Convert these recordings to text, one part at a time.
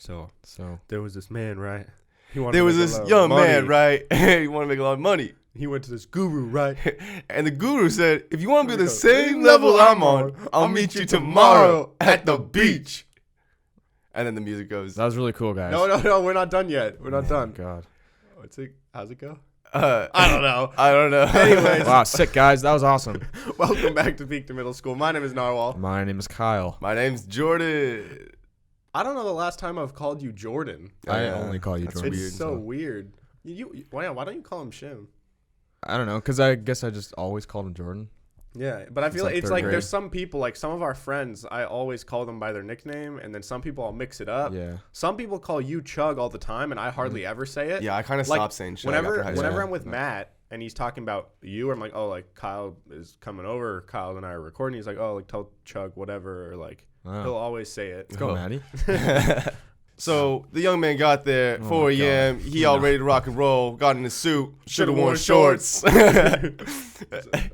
So there was this man, right? There was this young man, right? He wanted to make a lot of money. He went to this guru, right? And the guru said, if you want to be the same level I'm on, I'll meet you tomorrow at the beach. And then the music goes. that was really cool, guys. No, we're not done yet. We're not done. God. How's it go? I don't know. Anyways. Wow, sick, guys. That was awesome. Welcome back to Peak to Middle School. My name is Narwhal. My name is Kyle. My name's Jordan. I don't know the last time I've called you Jordan. I only call you That's Jordan. It's weird, so so. weird. Why don't you call him Shim? I don't know, because I guess I just always called him Jordan. Yeah, but I feel like like it's third like grade. there's some people, like some of our friends, I always call them by their nickname, and then some people I'll mix it up. Yeah. Some people call you Chug all the time, and I hardly ever say it. Yeah, I kind of Like, stopped saying Chug after high school. Whenever I'm with Matt and he's talking about you, I'm like, oh, like Kyle is coming over, or Kyle and I are recording. He's like, oh, like tell Chug whatever, or like he'll always say it. Let's go, Maddie. So the young man got there, Oh 4 my a.m. God. He all ready to rock and roll. Got in his suit. Should have worn worn shorts.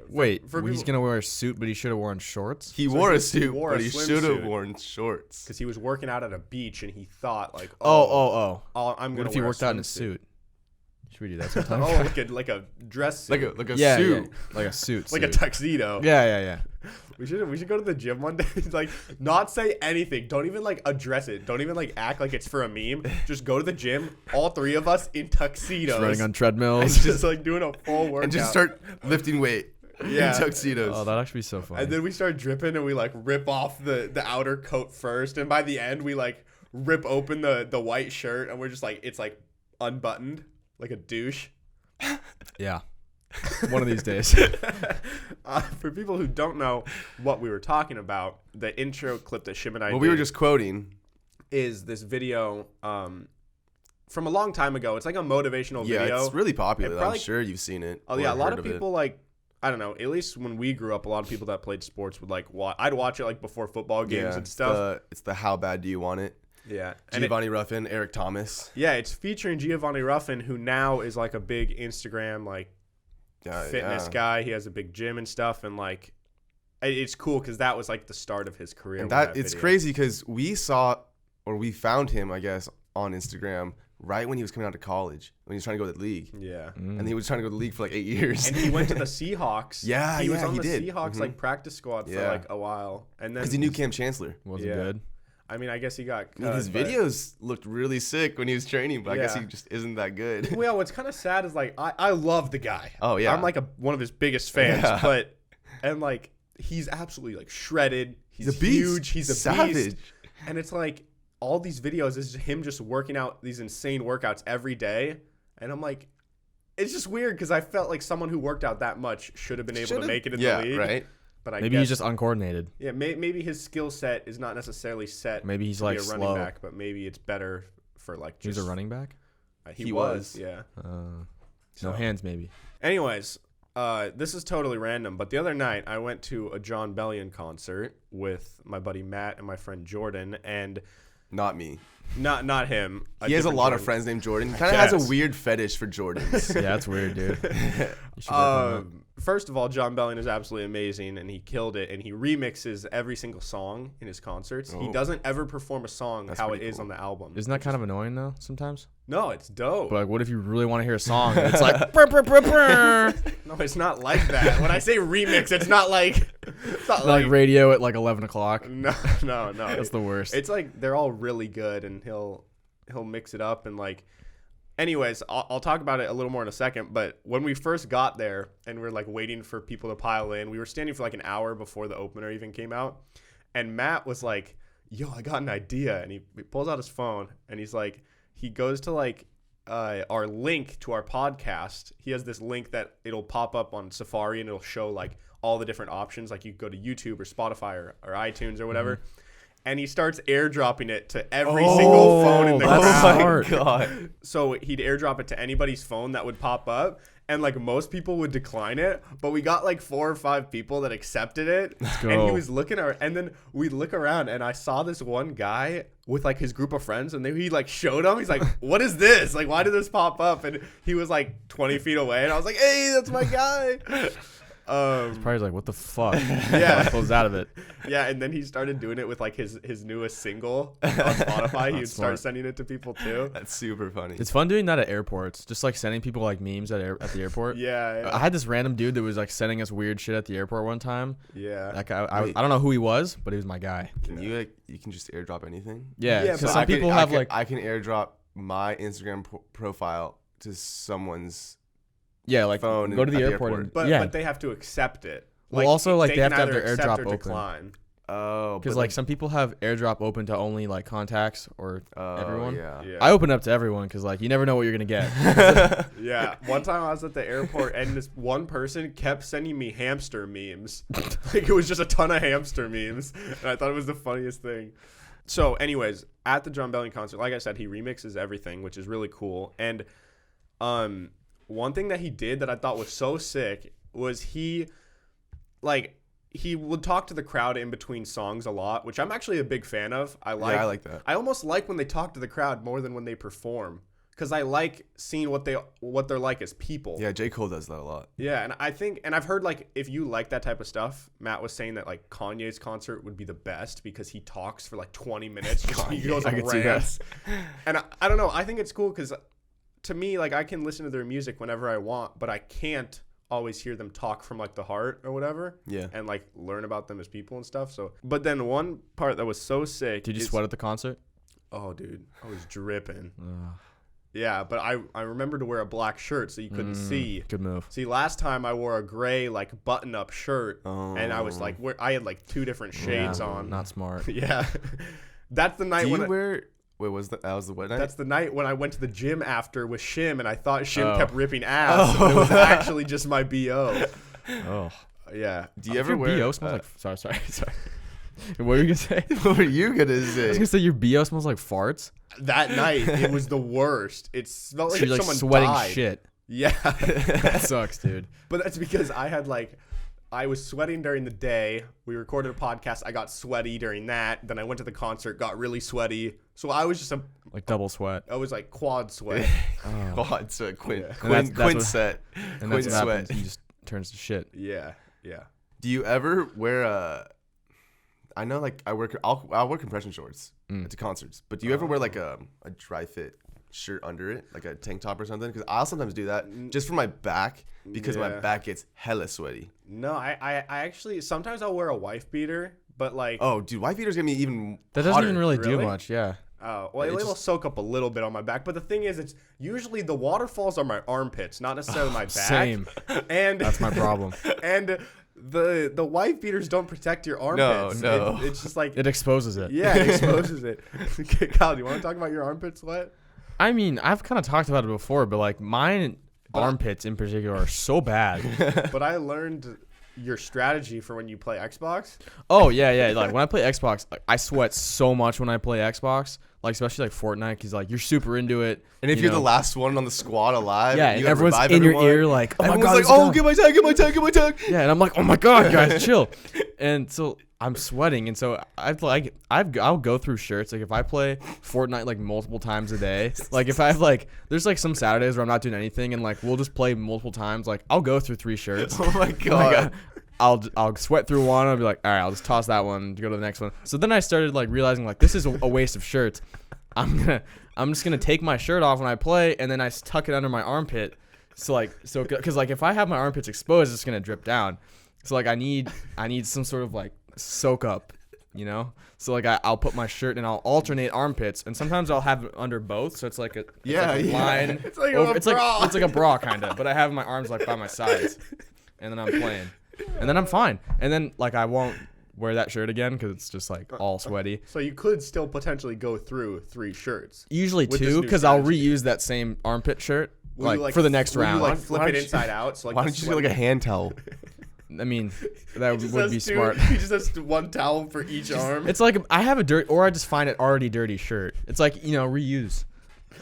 Wait, For he's people- going to wear a suit, but he should have worn shorts? He So wore he a suit, wore but a he should have swimsuit. worn shorts. Because he was working out at a beach and he thought like, Oh. I'm gonna What if he wear worked out in a swimsuit. suit? Should we do that sometime? Oh, like a dress suit. Like a yeah, suit. yeah, like a suit. like a suit. tuxedo. Yeah. We should go to the gym one day. Like, not say anything. Don't even like address it. Don't even like act like it's for a meme. Just go to the gym. All three of us in tuxedos. Just running on and treadmills. just like doing a full workout. And just start lifting weight Yeah. in tuxedos. Oh, that'd actually be so funny. And then we start dripping and we like rip off the outer coat first. And by the end, we like rip open the white shirt and we're just like, it's like unbuttoned like a douche. Yeah. One of these days. For people who don't know what we were talking about, the intro clip that Shim and I Well, did we were just quoting. is this video from a long time ago. It's like a motivational Yeah, video. it's really popular. Probably- I'm sure you've seen it. Oh or yeah, a lot heard of it. people like, I don't know, at least when we grew up, a lot of people that played sports would like I'd watch it like before football games and stuff. It's the how bad do you want it? Yeah. And Giovanni Ruffin, Eric Thomas. it's featuring Giovanni Ruffin, who now is like a big Instagram like fitness guy. He has a big gym and stuff, and like it's cool because that was like the start of his career. And with that it's video. crazy because we found him, I guess, on Instagram right when he was coming out of college, when he was trying to go to the league. Yeah. And he was trying to go to the league for like 8 years. And he went to the Seahawks. Yeah, he was yeah, on he the did. Seahawks like practice squad for Yeah. like a while, and then Because he knew Cam Chancellor. Wasn't Yeah. good. I mean, I guess he got I mean, his but- videos looked really sick when he was training, but I guess Yeah. he just isn't that good. Well, what's kind of sad is like I love the guy. Oh, yeah. I'm like one of his biggest fans, Yeah. but like he's absolutely like shredded. He's a beast. huge. He's a Savage. beast. And it's like all these videos is him just working out these insane workouts every day, and I'm like, it's just weird because I felt like someone who worked out that much should have been able to make it in the league. Right. But I Maybe guess, he's just uncoordinated. yeah, maybe his skill set is not necessarily set. Maybe he's to like be a running slow. back, but maybe it's better for like He's just a running back? He was, yeah. No So- hands, maybe. Anyways, this is totally random, but the other night I went to a John Bellion concert with my buddy Matt and my friend Jordan, and Not me. not him. He has a different lot of Jordan. friends named Jordan. He kind of has guess. a weird fetish for Jordans. Yeah, that's weird, dude. You should work on First of all, John Bellion is absolutely amazing, and he killed it. And he remixes every single song in his concerts. He Oh. doesn't ever perform a song That's how it pretty is cool. on the album. that. Isn't that kind of annoying, though, sometimes? No, it's dope. But, like, what if you really want to hear a song and it's like... brr, brr, brr, brr. No, it's not like that. When I say remix, it's not like... It's not Like radio at, like, 11 o'clock. No. That's the worst. It's like they're all really good, and he'll mix it up and like. Anyways, I'll talk about it a little more in a second. But when we first got there and we were like waiting for people to pile in, we were standing for like an hour before the opener even came out, and Matt was like, "Yo, I got an idea," and he pulls out his phone and he's like, he goes to like our link to our podcast. He has this link that it'll pop up on Safari and it'll show like all the different options. Like you go to YouTube or Spotify or iTunes or whatever. Mm-hmm. And he starts airdropping it to every single phone in the that's crowd. smart. God. So he'd airdrop it to anybody's phone that would pop up. And like most people would decline it, but we got like 4 or 5 people that accepted it. Let's And he go. was looking and then we look around and I saw this one guy with like his group of friends, and he like showed him. He's like, "What is this? Like, why did this pop up?" And he was like 20 feet away, and I was like, "Hey, that's my guy." Probably like, what the fuck? Yeah. Pulls out of it. Yeah, and then he started doing it with like his newest single on Spotify. He would start smart. sending it to people too. That's super funny. It's fun doing that at airports. Just like sending people like memes at the airport. Yeah, I had this random dude that was like sending us weird shit at the airport one time. yeah. Like I Wait. don't know who he was, but he was my guy. Can you you can just airdrop anything? Yeah, Yeah, because but some people have like I can airdrop my Instagram profile to someone's like phone go to the at the airport, airport. and But they have to accept it. Well, also, like, they have can to have either their accept airdrop or open. decline. Oh, because like some people have airdrop open to only like contacts or everyone. Yeah. Yeah. I open up to everyone because like you never know what you're gonna get. Yeah, one time I was at the airport and this one person kept sending me hamster memes. Like it was just a ton of hamster memes, and I thought it was the funniest thing. So, anyways, at the John Bellion concert, like I said, he remixes everything, which is really cool. And one thing that he did that I thought was so sick was he would talk to the crowd in between songs a lot, which I'm actually a big fan of. I like that. I almost like when they talk to the crowd more than when they perform, because I like seeing what they're like as people. Yeah, J. Cole does that a lot. Yeah, and I think, and I've heard like if you like that type of stuff, Matt was saying that like Kanye's concert would be the best because he talks for like 20 minutes. He goes I on could see that. rants. And I don't know. I think it's cool because to me, like I can listen to their music whenever I want, but I can't always hear them talk from like the heart or whatever. Yeah. And like learn about them as people and stuff. So, but then one part that was so sick. Did you is- sweat at the concert? Oh, dude, I was dripping. Ugh. Yeah, but I remember to wear a black shirt so you couldn't see. Good move. See, last time I wore a gray like button-up shirt, and I was like, I had like two different shades Yeah, on. Not smart. Yeah, that's the night Do when you wear? Wait, that was the what night? that's the night when I went to the gym after with Shim, and I thought Shim Oh. kept ripping ass, but it was actually just my bo. Oh. Yeah, Do you ever Your wear? BO smells like. Sorry. What were you gonna say? What were you gonna I was say? gonna say your BO smells like farts. that night it was the worst. It smelled like So you're like someone sweating died. shit. Yeah. That sucks, dude. But that's because I was sweating during the day. We recorded a podcast. I got sweaty during that. Then I went to the concert, got really sweaty. So I was just Like double sweat. I was like quad sweat. God, so Quinn, Yeah. Quinn, And that's Quinn what- set. And Quinn that's what sweat. happens. He just turns to shit. Yeah. Do you ever wear I know, like I'll wear compression shorts to concerts, but do you ever wear like a dry fit shirt under it, like a tank top or something? Because I'll sometimes do that just for my back because my Yeah. back gets hella sweaty. No, I actually sometimes I'll wear a wife beater, but like Oh, dude, white beaters get me even. That doesn't hotter. even really do Really? much. Yeah. well, It it'll just- soak up a little bit on my back. But the thing is, it's usually the waterfalls are my armpits, not necessarily my back. Same. And That's my problem. And the wife beaters don't protect your armpits. No. It's just like It exposes it. yeah, it exposes it. Okay, Kyle, do you want to talk about your armpit sweat? I mean, I've kind of talked about it before, but like mine armpits in particular are so bad. But I learned your strategy for when you play Xbox. Oh yeah. Like when I play Xbox, like, I sweat so much when I play Xbox. Like especially like Fortnite, because like you're super into it. And if you you're know? the last one on the squad alive, yeah, you and gotta everyone's revive in your everyone. ear like, oh my Everyone's god, like, this oh, guy. get my tag. Yeah, and I'm like, oh my god, guys, chill. And so I'm sweating, and so I'll go through shirts. Like if I play Fortnite like multiple times a day, like if I have like there's like some Saturdays where I'm not doing anything, and like we'll just play multiple times. Like I'll go through 3 shirts. Oh my god. I'll sweat through one. I'll be like, all right, I'll just toss that one to go to the next one. So then I started like realizing like this is a waste of shirts. I'm just gonna take my shirt off when I play, and then I tuck it under my armpit. So because like if I have my armpits exposed, it's gonna drip down. So like I need some sort of like soak up, you know. So like I'll put my shirt and I'll alternate armpits, and sometimes I'll have it under both. So it's like a line. It's like over, a it's bra. like a bra kind of, but I have my arms like by my sides, and then I'm playing, and then I'm fine, and then like I won't wear that shirt again because it's just like all sweaty. So you could still potentially go through 3 shirts. Usually With this 2 new because I'll strategy. reuse that same armpit shirt Will you, for the next will round. You, like Why flip don't it you- inside out. So like Why the don't you just get sweat- like a hand towel? I mean, that He just would has be two- smart. He just has one towel for each arm. It's like I have a dirt, or I just find it already dirty shirt. It's like, you know, reuse.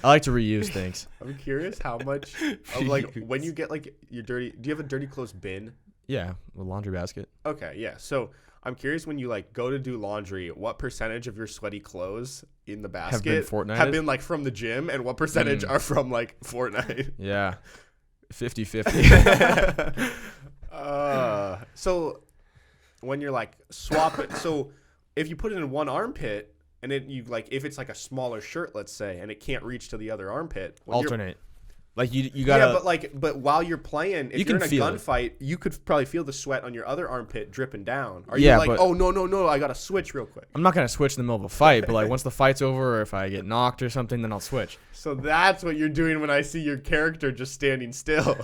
I like to reuse things. I'm curious how much of like when you get like your dirty. Do you have a dirty clothes bin? Yeah, a laundry basket. Okay, yeah. So I'm curious when you like go to do laundry, what percentage of your sweaty clothes in the basket Fortnited? have been like from the gym, and what percentage are from like Fortnite? Yeah, 50-50. So when you're like swap it, so if you put it in one armpit and then you like if it's like a smaller shirt, let's say, and it can't reach to the other armpit, when you're- Alternate. Like you gotta. Yeah, but while you're playing, if You you're in can a feel it. gunfight, you could probably feel the sweat on your other armpit dripping down. Are Yeah, you like, but- oh no, I gotta switch real quick? I'm not gonna switch in the middle of a fight, but like once the fight's over, or if I get knocked or something, then I'll switch. So that's what you're doing when I see your character just standing still.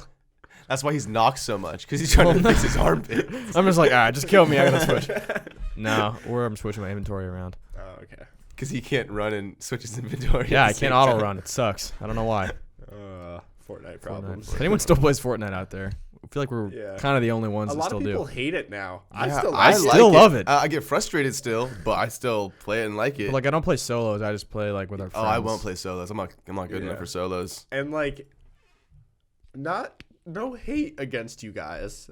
That's why he's knocked so much, because he's trying to fix his armpit. I'm just like, all right, just kill me. I gotta switch. No, or I'm switching my inventory around. Oh, okay. Because he can't run and switch his inventory. Yeah, at I the same can't auto time. run. It sucks. I don't know why. Fortnite problems. If anyone still plays Fortnite out there, I feel like we're Yeah. kind of the only ones A that lot still of people do. hate it now. I Yeah, still I like it. still love it. I get frustrated still, but I still play it and like it. But like I don't play solos. I just play like with our friends. I won't play solos. I'm not good Yeah. enough for solos. And like, no hate against you guys.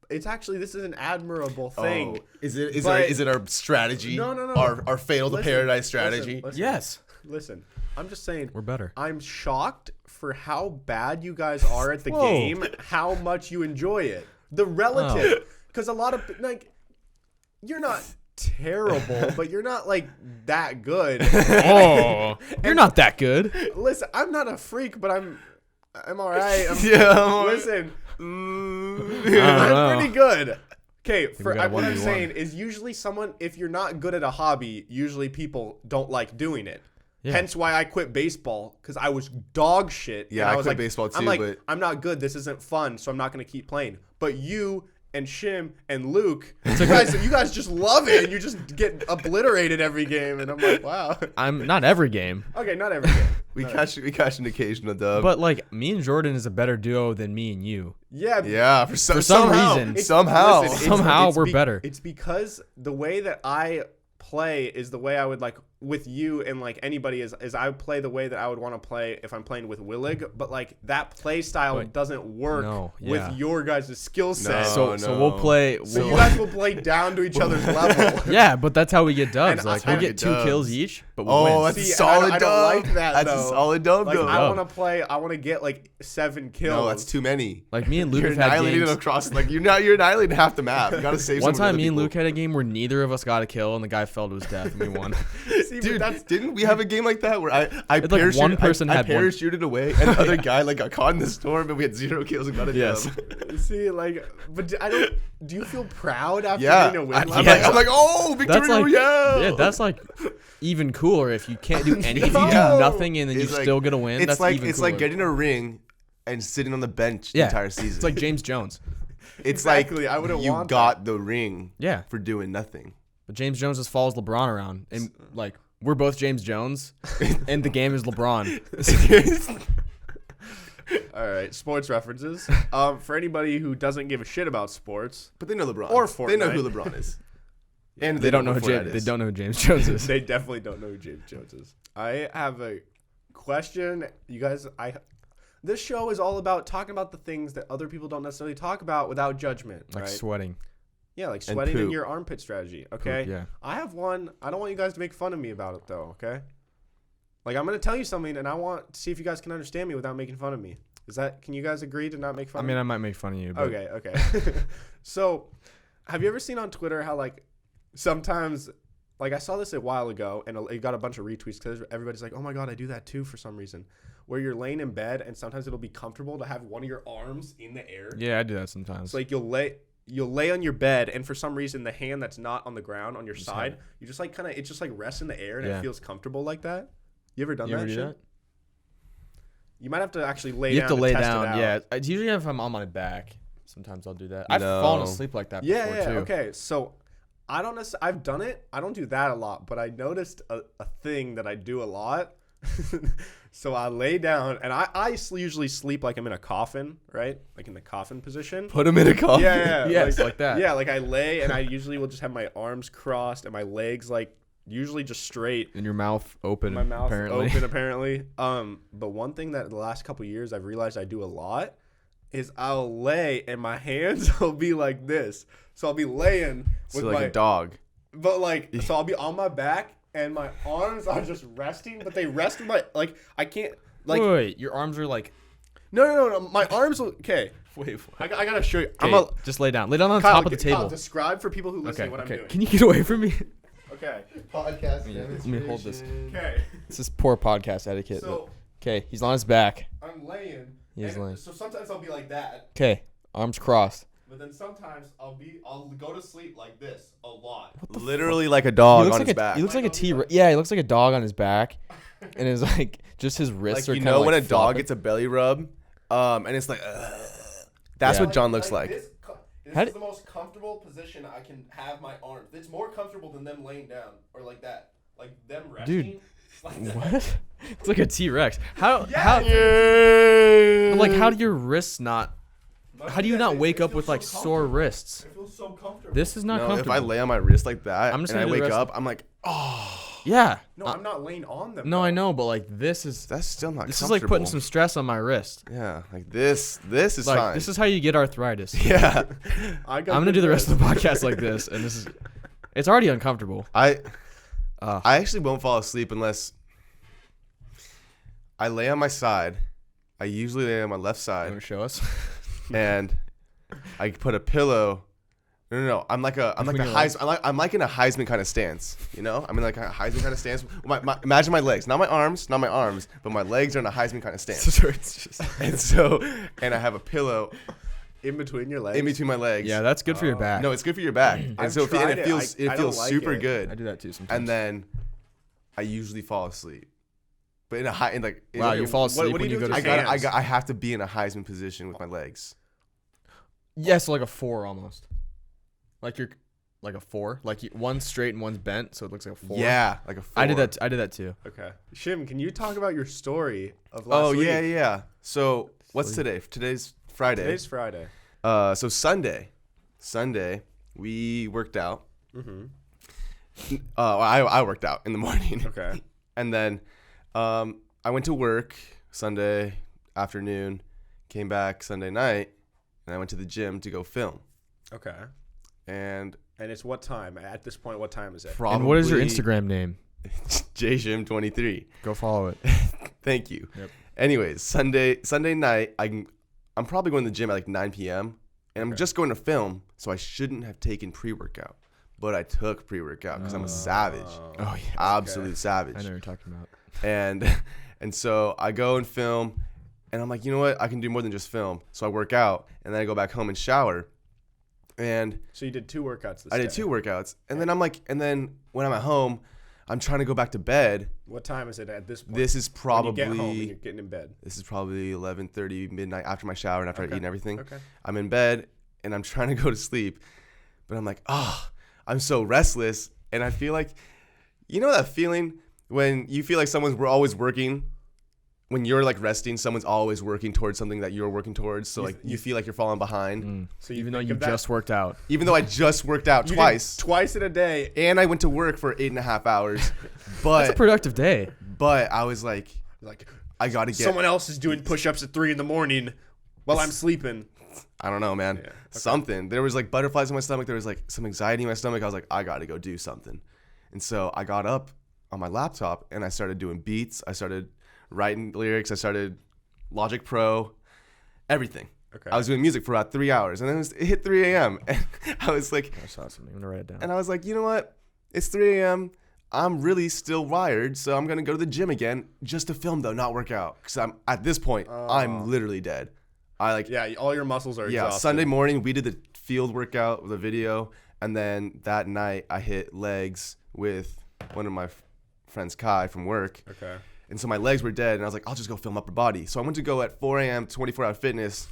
It's actually this is an admirable thing. Is it But- is it our strategy? No. Our fail to Listen, paradise strategy. listen. Yes, Listen, I'm just saying. we're better. I'm shocked for how bad you guys are at the Whoa. game. How much you enjoy it. The relative, because a lot of like, you're not terrible, but you're not like that good. Oh, you're not that good. Listen, I'm not a freak, but I'm all right. Listen, I don't I'm know. pretty good. Okay, we got a what I'm 1v1. saying is usually someone, if you're not good at a hobby, usually people don't like doing it. Yeah. Hence why I quit baseball, because I was dog shit. Yeah, and I was quit like, baseball I'm too, like, but- I'm not good. This isn't fun, so I'm not going to keep playing. But you and Shim and Luke, you guys just love it, and you just get obliterated every game. And I'm like, wow. I'm not every game, Okay, not every game. We catch an occasional dub. but like me and Jordan is a better duo than me and you. Yeah. yeah, for some somehow, reason. It's- somehow. listen, Somehow we're better. It's because the way that I play is the way I would like with you and like anybody is I play the way that I would want to play if I'm playing with Willig, but like that play style But- doesn't work No, with yeah. your guys' skill set. No. So we'll play. So you guys will play down to each other's level. Yeah, but that's how we get dubs. And Like I- we'll get 2 dubs. kills each, but we Oh, win. that's See, a solid I dub. don't like that, That's though. a solid dub. Like though. I want to play. I want to get like 7 kills. No, that's too many. Like me and Luke You're have had annihilating games. across. Like you're annihilating half the map. You gotta save. One some of the time, other me and people. Luke had a game where neither of us got a kill, and the guy fell to his death, and we won. See, but Dude, that's didn't we have a game like that where I It's like parachuted, one person I had one. parachuted away and the other guy like got caught in the storm and we had 0 kills and got a Yes. dub. see like. But I don't. Do you feel proud after Yeah, getting a win? I'm like Yeah. that? like, oh, victory That's like, royale. yeah, that's like even cooler if you can't do anything. If you do No. nothing and then you It's like- still get a win. It's That's like even it's cooler. like getting a ring and sitting on the bench the Yeah. entire season. It's like James Jones. it's Exactly, like I wouldn't you want got the ring Yeah, for doing nothing. but James Jones just follows LeBron around, and like we're both James Jones, and the game is LeBron. All right, sports references. For anybody who doesn't give a shit about sports, But they know LeBron. Or They know Fortnite. who LeBron is. And They don't know who Fortnite James. They is. don't know who James Jones is. they definitely don't know who James Jones is. I have a question, you guys. This show is all about talking about the things that other people don't necessarily talk about without judgment, Like right? sweating. Yeah, like And sweating in poop. your armpit strategy. Okay. Poop, yeah. I have one. I don't want you guys to make fun of me about it though. Okay. Like I'm gonna tell you something, and I want to see if you guys can understand me without making fun of me. Can you guys agree to not make fun I of mean, me? I might make fun of you. But Okay. So, have you ever seen on Twitter how like sometimes, like I saw this a while ago and it got a bunch of retweets because everybody's like, "Oh my god, I do that too" for some reason. Where you're laying in bed and sometimes it'll be comfortable to have one of your arms in the air. Yeah, I do that sometimes. It's like you'll lay on your bed and for some reason the hand that's not on the ground on your Just side, have it. you just like kind of it just like rests in the air and Yeah. it feels comfortable like that. You ever done you that? ever do shit? that? You might have to actually lay You down. have to lay test it down. out. Yeah, it's usually if I'm on my back. Sometimes I'll do that. I've No. fallen asleep like that Yeah, before yeah. too. Okay, so I don't necessarily. I've done it. I don't do that a lot, but I noticed a thing that I do a lot. So I lay down, and I usually sleep like I'm in a coffin, right? Like in the coffin position. Put him in a coffin. Yeah. Yes, like that. Yeah, like I lay, and I usually will just have my arms crossed and my legs like usually just straight. And your mouth open. My mouth apparently. open apparently. But one thing that the last couple years I've realized I do a lot is I'll lay and my hands will be like this. So I'll be laying with So like my a dog. but like so I'll be on my back and my arms are just resting, but they rest with my like I can't like Wait, your arms are like. no. My arms will okay. Wait. I gotta show you. Okay, just lay down. Lay down on Kyle, top of the table. Kyle, describe for people who listen Okay. what I'm doing. Can you get away from me? Okay. Podcast. Let me hold this. Okay. This is poor podcast etiquette. So Okay, he's on his back. I'm laying. He's laying. So sometimes I'll be like that, Okay, arms crossed. but then sometimes I'll go to sleep like this a lot. Literally like a dog on his back. He looks like a Like on T. the- Yeah, he looks like a dog on his back, and it's like just his wrists Like are you kind of know when a dog flopping. gets a belly rub, and it's like, that's Yeah. what John looks like. This How is did- the most comfortable position I can have my arms. It's more comfortable than them laying down or like that. Like them resting. Dude, Like that. What? It's like a T-Rex. How Yeah, how dude. like how do your wrists not? But How do you yeah, not it wake up feels with so like sore comfortable. wrists? It feels so comfortable. This is not No, if comfortable. I lay on my wrist like that I'm just and I gonna do the wake rest- up, I'm like, oh, Yeah. No, I'm not laying on them. No, though. I know, but like this is that's still not. this is like putting some comfortable. stress on my wrist. Yeah, like this is Like fine. this is how you get arthritis. yeah. I'm I'm gonna do the rest of the podcast like this, and this is it's already uncomfortable. I Uh, actually won't fall asleep unless I lay on my side. I usually lay on my left you side, want to show us? and I put a pillow. No. I'm like Between a your legs? I'm like in a Heisman kind of stance. You know, I'm in like a Heisman kind of stance. Imagine my legs, not my arms, but my legs are in a Heisman kind of stance. So it's just- and I have a pillow in between your legs. in between my legs. yeah, that's good for your back. No, it's good for your back. And I've so it tried it. feels I don't feels like super it. good. I do that too sometimes. And then I usually fall asleep. But in like wow, you fall asleep what do when you you do go with to your sleep. hands? I have to be in a Heisman position with my legs. Yeah, so like a 4 almost. Like you're like a 4, like one's straight and one's bent, so it looks like a 4. Yeah, like a 4. I did that. I did that too. Okay. Shim, can you talk about your story of last week? yeah. So what's today? Today's Friday. Today's Friday. So Sunday, we worked out. Mm-hmm. I worked out in the morning. Okay. And then I went to work Sunday afternoon, came back Sunday night, and I went to the gym to go film. Okay. And And it's what time? At this point, what time is it? probably And what is your Instagram name? JShim23. Go follow it. Thank you. Yep. Anyways, Sunday night, I'm probably going to the gym at like 9 p.m. and I'm just going to film, so I shouldn't have taken pre-workout, but I took pre-workout because I'm a savage, Oh yeah, absolute savage. I know what you're talking about. And so I go and film, and I'm like, you know what? I can do more than just film. So I work out, and then I go back home and shower. And So you did 2 workouts this I day. did 2 workouts, and then I'm like, and then when I'm at home, I'm trying to go back to bed. What time is it at this point? This is When you get home and probably you're getting in bed. this is probably 11:30 midnight after my shower and after I eat and everything. Okay. I'm in bed and I'm trying to go to sleep, but I'm like, I'm so restless, and I feel like, you know that feeling when you feel like we're always working. When you're like resting, someone's always working towards something that you're working towards. So like you feel like you're falling behind, So Even though think you of that- just worked out. even though I just worked out You did twice, twice in a day. and I went to work for 8.5 hours. That's a But productive day. I was like, Like I gotta get. someone else is doing push-ups at 3 a.m. while I'm sleeping. I don't know, man. Yeah, okay. Something. There was like butterflies in my stomach. There was like some anxiety in my stomach. I was like, I gotta go do something. And so I got up on my laptop and I started doing beats. I started writing lyrics. I started Logic Pro, everything. Okay. I was doing music for about 3 hours, and then it hit 3 a.m. and I was like, I saw something. I'm gonna write it down. and I was like, you know what? It's 3 a.m. I'm really still wired, so I'm gonna go to the gym again just to film though, not work out. Cause I'm at this point, I'm literally dead. I like Yeah, all your muscles are exhausted. Sunday morning we did the field workout with a video, and then that night I hit legs with one of my friends, Kai, from work. Okay. And so my legs were dead, and I was like, I'll just go film upper body. So I went to go at 4 a.m. 24 Hour Fitness,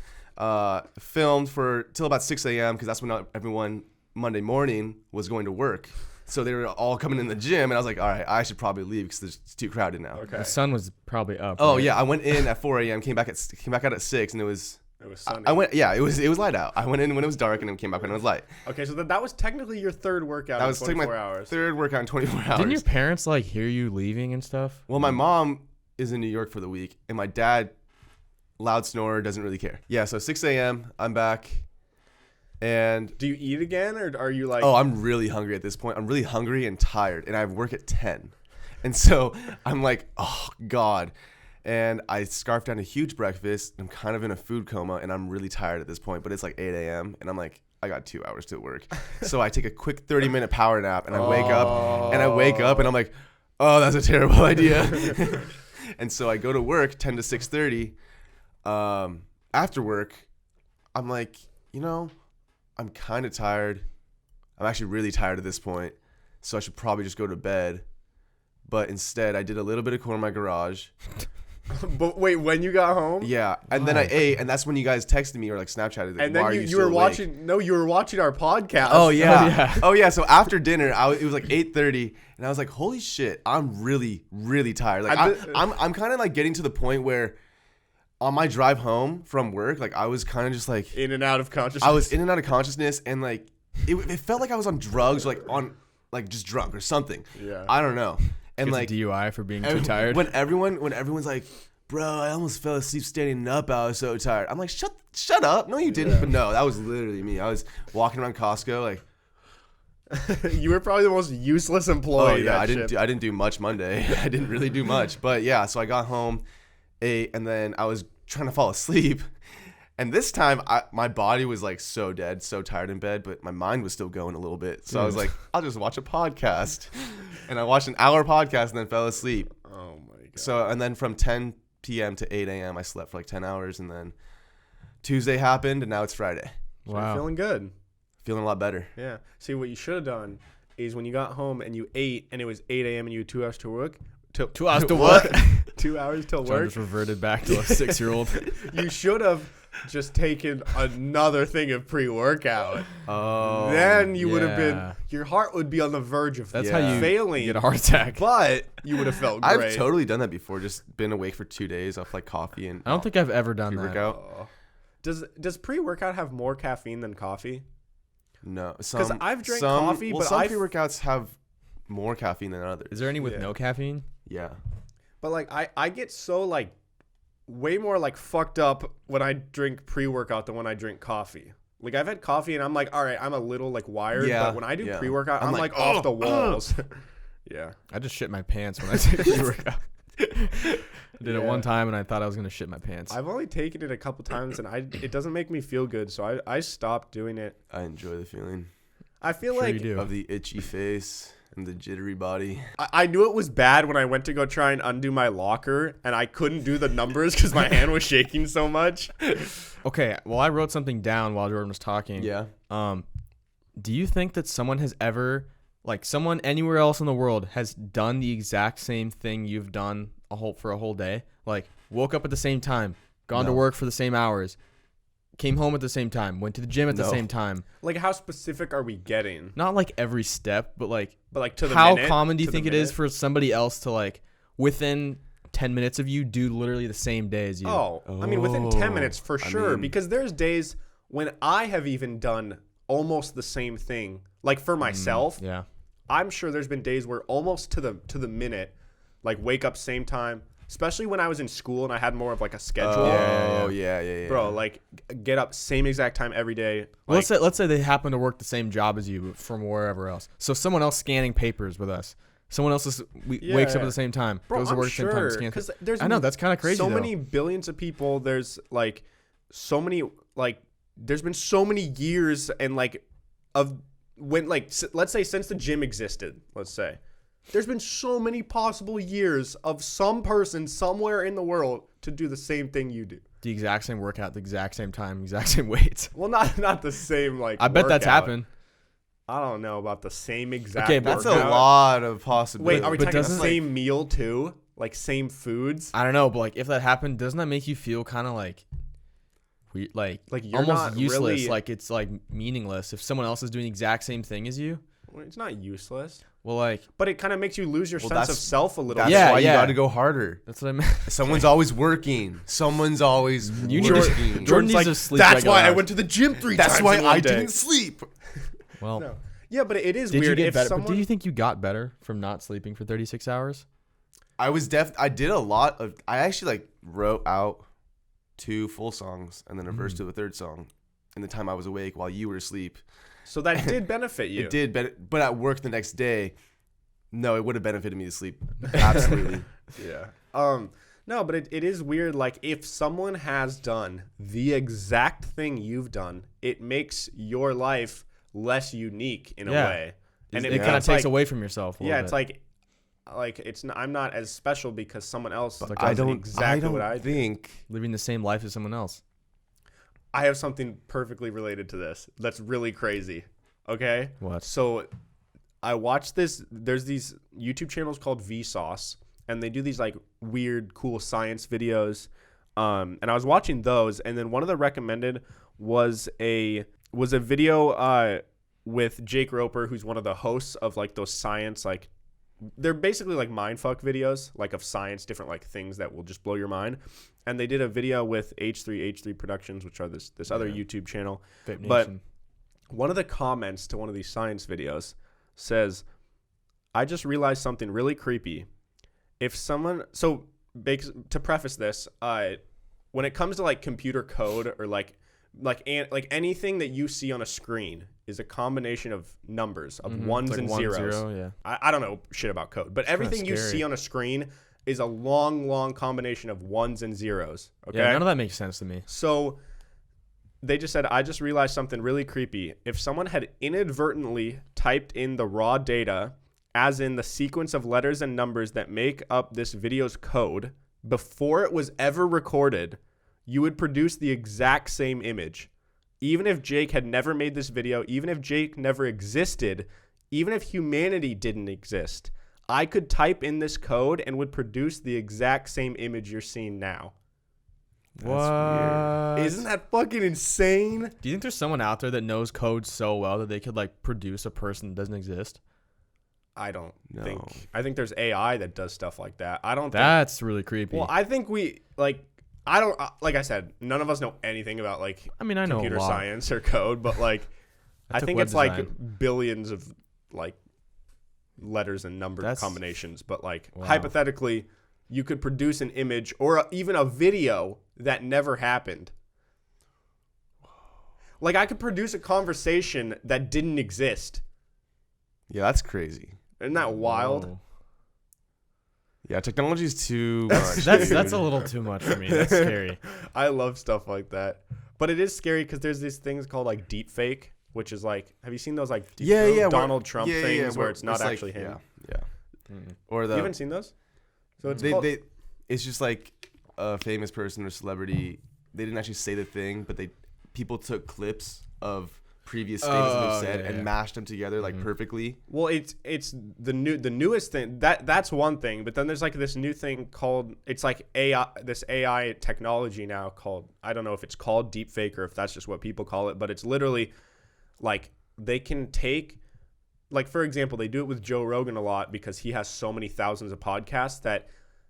filmed for till about 6 a.m. because that's when everyone Monday morning was going to work. So they were all coming in the gym, and I was like, all right, I should probably leave because it's too crowded now. Okay. The sun was probably up. Oh right? yeah, I went in at 4 a.m. Came back out at 6, and it was. It was Sunday. I went. Yeah, it was light out. I went in when it was dark, and then came back when it was light. Okay, so that was technically your third workout That in was taking 24 my hours. third workout in 24 hours. Didn't your parents like hear you leaving and stuff? Well, my mom is in New York for the week, and my dad, loud snorer, doesn't really care. Yeah, so 6 a.m. I'm back, and Do you eat again, or are you like? I'm really hungry at this point. I'm really hungry and tired, and I have work at 10, and so I'm like, oh God, And I scarfed down a huge breakfast. I'm kind of in a food coma, and I'm really tired at this point. But it's like 8 a.m. and I'm like, I got 2 hours to work. So I take a quick 30-minute power nap, and I wake up, and I'm like, oh, that's a terrible idea. And so I go to work 10 to 6:30. After work, I'm like, I'm kind of tired. I'm actually really tired at this point, so I should probably just go to bed. But instead, I did a little bit of core in my garage. But wait, when you got home? Yeah, and then I ate, and that's when you guys texted me or like Snapchatted. Like, And then why are you still were awake? watching. No, you were watching our podcast. Oh yeah. yeah. Oh yeah. So after dinner, it was like 8:30, and I was like, "Holy shit, I'm really, really tired." Like I'm kind of like getting to the point where, on my drive home from work, like I was kind of just like In and out of consciousness. I was in and out of consciousness, and like it felt like I was on drugs, or like just drunk or something. Yeah. I don't know. And Gets like a DUI for being too tired. when everyone's like, bro, I almost fell asleep standing up. I was so tired. I'm like, shut up. No, you didn't. Yeah. But no, that was literally me. I was walking around Costco like. You were probably the most useless employee. Oh yeah, I I didn't do much Monday. I didn't really do much. But yeah, so I got home, ate, and then I was trying to fall asleep. And this time, my body was like so dead, so tired in bed, but my mind was still going a little bit. So I was like, I'll just watch a podcast. And I watched an hour podcast and then fell asleep. Oh my god. So, and then from 10 p.m. to 8 a.m., I slept for like 10 hours. And then Tuesday happened, and now it's Friday. So you're feeling good. Feeling a lot better. Yeah. See, what you should have done is when you got home and you ate and it was 8 a.m. and you had 2 hours to work. 2 hours to what? 2 hours till John work. just reverted back to a 6-year-old. You should have just taken another thing of pre-workout. Oh. Then you would have yeah. been, your heart would be on the verge of That's Yeah. how you failing, get a heart attack. but you would have felt great. I've totally done that before. Just been awake for 2 days off like coffee and I don't think I've ever done that. pre-workout. Oh. Does pre-workout have more caffeine than coffee? No. 'Cause I've drank coffee, but some I've- pre-workouts have more caffeine than others. Is there any with Yeah. no caffeine? Yeah. But like I get so like way more like fucked up when I drink pre-workout than when I drink coffee. Like I've had coffee and I'm like, all right, I'm a little like wired, Yeah, but when I do yeah. pre-workout, I'm I'm like, like off the walls. Yeah. I just shit my pants when I take a pre-workout. I did it Yeah. one time and I thought I was gonna shit my pants. I've only taken it a couple times and it doesn't make me feel good, so I stopped doing it. I enjoy the feeling I feel Sure like you do. of the itchy face and the jittery body. I knew it was bad when I went to go try and undo my locker and I couldn't do the numbers because my hand was shaking so much. Okay, well I wrote something down while Jordan was talking. Yeah. Do you think that someone has ever, like someone anywhere else in the world, has done the exact same thing you've done for a whole day? Like woke up at the same time, gone to No. work for the same hours, came home at the same time, went to the gym at the No. same time. Like how specific are we getting? Not like every step, but like But like to the how minute, common do you to the think it is minute? for somebody else to like within 10 minutes of you do literally the same day as you? Oh, I mean, within 10 Oh, minutes for I sure. mean- Because there's days when I have even done almost the same thing. Like for myself, Yeah. I'm sure there's been days where almost to the minute, like wake up same time. Especially when I was in school and I had more of like a schedule. Oh, yeah. Bro, like get up same exact time every day. Well, Like, let's say they happen to work the same job as you from wherever else. So someone else scanning papers with us. Someone else wakes up at the same time, bro, goes to I'm work at the same time, sure, scans. 'cause there's I know that's kind of crazy. so though. many billions of people. There's like so many like there's been so many years and like of when like let's say since the gym existed, let's say there's been so many possible years of some person somewhere in the world to do the same thing you do. the exact same workout, the exact same time, exact same weights. Well, not the same like. I bet that's workout. happened. I don't know about the same exact. Okay, but That's a workout. lot of possibilities. Wait, are we But talking the doesn't, same meal too? Like same foods? I don't know, but like if that happened, doesn't that make you feel kind of like weird, like You're almost not useless? really- Like it's like meaningless if someone else is doing the exact same thing as you. Well, it's not useless, Well, like but it kind of makes you lose your Well, sense of that's- self a little. That's bit. Yeah, why yeah. you got to go harder. that's what I meant. Someone's always working. Someone's always You need working. Jordan Jordan's needs like, to sleep that's regular why I hours." went to the gym 3 That's times why in one I day." didn't sleep. Well, No. Yeah, but it is did weird you get if better? someone. But do you think you got better from not sleeping for 36 hours? I did a lot of. I actually like wrote out 2 full songs and then a verse to a third song in the time I was awake while you were asleep. So that did benefit you. It did, but at work the next day, no, it would have benefited me to sleep. Absolutely. Yeah. No, but it is weird. Like, if someone has done the exact thing you've done, it makes your life less unique in a way. And it kind of takes away from yourself. Yeah, it's like it's not, I'm not as special because someone else does exactly what I think. Living the same life as someone else. I have something perfectly related to this. That's really crazy. Okay? What? So I watched this. There's these YouTube channels called Vsauce, and they do these like weird, cool science videos. And I was watching those, and then one of the recommended was a video with Jake Roper, who's one of the hosts of like those science, like they're basically like mindfuck videos, like of science, different like things that will just blow your mind. And they did a video with H3 Productions, which are this other YouTube channel. But one of the comments to one of these science videos says, "I just realized something really creepy. If someone to preface this, when it comes to like computer code or like anything that you see on a screen is a combination of numbers of ones like and 1, zeros. 0, yeah. I don't know shit about code, but everything you see on a screen is a long combination of ones and zeros. Okay, yeah, none of that makes sense to me. So they just said, I just realized something really creepy. If someone had inadvertently typed in the raw data, as in the sequence of letters and numbers that make up this video's code, before it was ever recorded, you would produce the exact same image. Even if Jake had never made this video, even if Jake never existed, even if humanity didn't exist, I could type in this code and would produce the exact same image you're seeing now." What? Isn't that fucking insane? Do you think there's someone out there that knows code so well that they could like produce a person that doesn't exist? I don't think. I think there's AI that does stuff like that. I don't. That's really creepy. Well, I think I don't, like I said, none of us know anything about like I know computer a lot. science or code, but like I think it's like billions of like letters and number combinations. But like hypothetically, you could produce an image or even a video that never happened. Like I could produce a conversation that didn't exist. Yeah, that's crazy. Isn't that wild? Whoa. Yeah, technology is too much. That's a little too much for me. That's scary. I love stuff like that, but it is scary because there's these things called like deep fake, which is like, have you seen those like Donald Trump things where it's not actually him? Yeah. Or You haven't seen those? So it's it's just like a famous person or celebrity. They didn't actually say the thing, but people took clips of previous statements they've said and mashed them together like perfectly. Well, it's the newest thing. That's one thing, but then there's like this new thing called, it's like AI technology now called, I don't know if it's called deepfake or if that's just what people call it, but it's literally like they can take, like for example, they do it with Joe Rogan a lot because he has so many thousands of podcasts that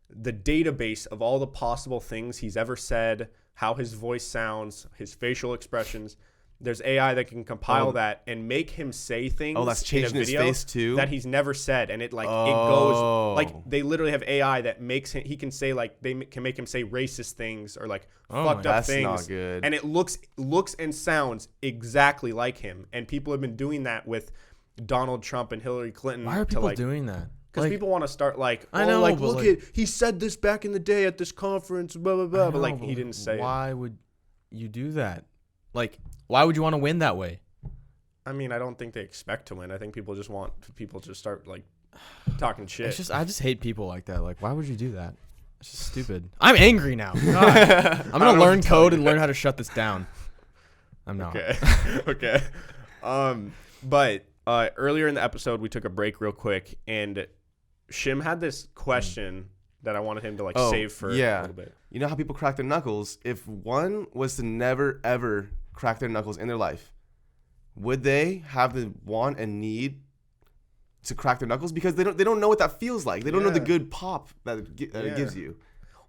the database of all the possible things he's ever said, how his voice sounds, his facial expressions, there's AI that can compile that and make him say things that's changing in a video his face too? that he's never said. And it like it goes like they literally have AI that makes him, he can say like they can make him say racist things or like fucked up things. That's not good. And it looks and sounds exactly like him. And people have been doing that with Donald Trump and Hillary Clinton. Why are people doing that? Because people want to start like, I know, like look at, he said this back in the day at this conference, blah blah blah. But like he didn't say it. Why would you do that? Like, why would you want to win that way? I mean, I don't think they expect to win. I think people just want people to start like talking shit. It's just, I just hate people like that. Like, why would you do that? It's just stupid. I'm angry now. God. I'm gonna learn code and learn how to shut this down. I'm not. Okay. Okay. But earlier in the episode, we took a break real quick, and Shim had this question that I wanted him to like save for a little bit. You know how people crack their knuckles? If one was to never ever crack their knuckles in their life, would they have the want and need to crack their knuckles? Because they don't know what that feels like. They don't know the good pop that it gives you.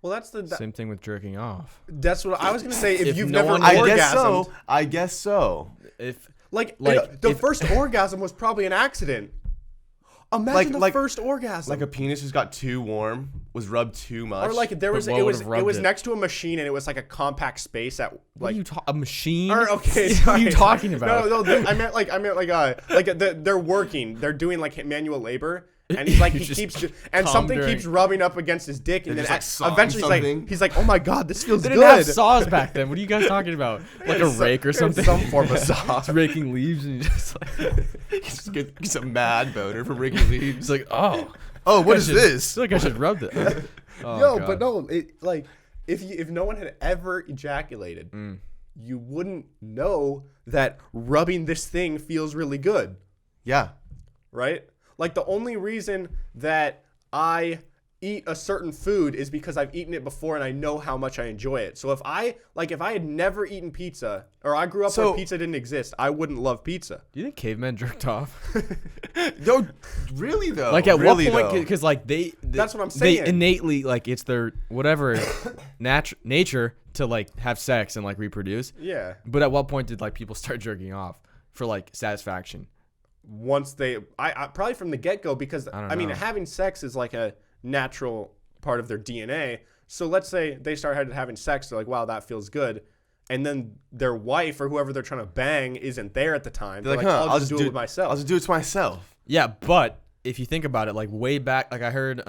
Well, that's the same thing with jerking off. That's what I was gonna say. If you've never orgasmed, I guess so. If the first orgasm was probably an accident. Imagine the first orgasm. Like a penis just got too warm, was rubbed too much. Or like it was next to a machine and it was like a compact space at like a machine. Or, okay, what are you talking about? No, I meant like they're working. They're doing like manual labor And he's like, You he just keeps, and come something during- keeps rubbing up against his dick, and They're then just, like, sawing eventually something. he's like, oh my god, this feels They good. didn't have saws back then. What are you guys talking about? Like a rake or something? Some form of saw. It's raking leaves and you just like Just get some mad boner from Ricky Leaves. it's like, oh, Oh, what I is should- this? I feel like I should rub this. Oh, No, God. but no, it like if no one had ever ejaculated, you wouldn't know that rubbing this thing feels really good, Yeah. right? Like the only reason that I eat a certain food is because I've eaten it before and I know how much I enjoy it. So if I had never eaten pizza or I grew up where pizza didn't exist, I wouldn't love pizza. Do you think cavemen jerked off? No, really though. Like at really, what point? though. Because like That's what I'm they saying. innately like it's their whatever nature to like have sex and like reproduce. Yeah. But at what point did like people start jerking off for like satisfaction? Once I probably from the get-go, because I mean know. having sex is like a natural part of their DNA. So let's say they started having sex, they're like, wow, that feels good, and then their wife or whoever they're trying to bang isn't there at the time. They're like, I'll just do it with myself. I'll just do it to myself. Yeah, but if you think about it, like way back, like I heard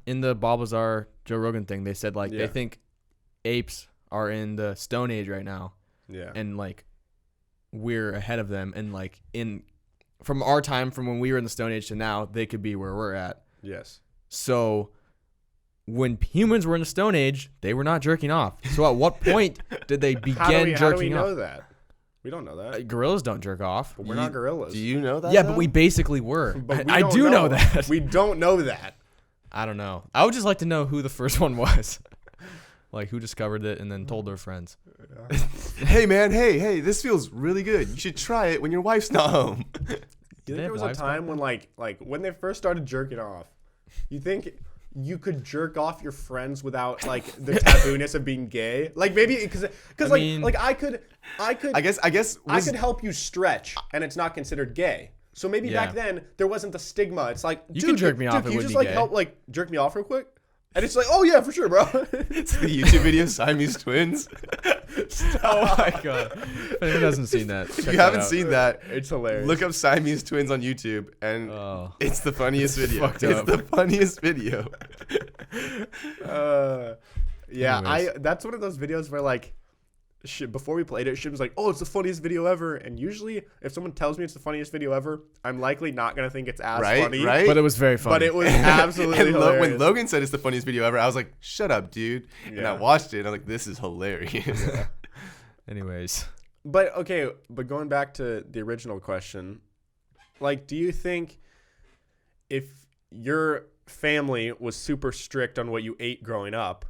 in the Bob Lazar Joe Rogan thing, they said like Yeah. they think apes are in the Stone Age right now, Yeah. and like we're ahead of them, and like from our time, from when we were in the Stone Age to now, they could be where we're at. Yes. So when humans were in the Stone Age, they were not jerking off. So at what point did they begin How do we jerking know off? that? We don't know that. Gorillas don't jerk off. But we're not gorillas. Do you know that? Yeah, though? but we basically were. But we I don't do know that. We don't know that. I don't know. I would just like to know who the first one was. Like who discovered it and then told their friends. Hey man, hey, this feels really good. You should try it when your wife's not home. You they think there have was a wives back time when like when they first started jerking off, you think you could jerk off your friends without like the tabooness of being gay? Like maybe because mean- I could I guess I was- could help you stretch and it's not considered gay. So maybe Yeah. back then there wasn't the stigma. It's like You dude, can jerk me off, Dude, it can you wouldn't just be like gay. help like jerk me off real quick? And it's like, oh yeah, for sure, bro. It's the YouTube video Siamese twins. Oh my god. If anyone hasn't seen that, If you haven't seen that, It's hilarious. look up Siamese twins on YouTube, and Oh. it's the funniest video. fucked It's up. the funniest video. Yeah, Anyways. that's one of those videos where like before we played it, Shim's like, oh, it's the funniest video ever. And usually if someone tells me it's the funniest video ever, I'm likely not going to think it's as Right, funny. right? But it was very funny. But it was absolutely And hilarious. when Logan said it's the funniest video ever, I was like, shut up, dude. And I Yeah. watched it, and I was like, this is hilarious. Anyways. But okay, but going back to the original question, like, do you think if your family was super strict on what you ate growing up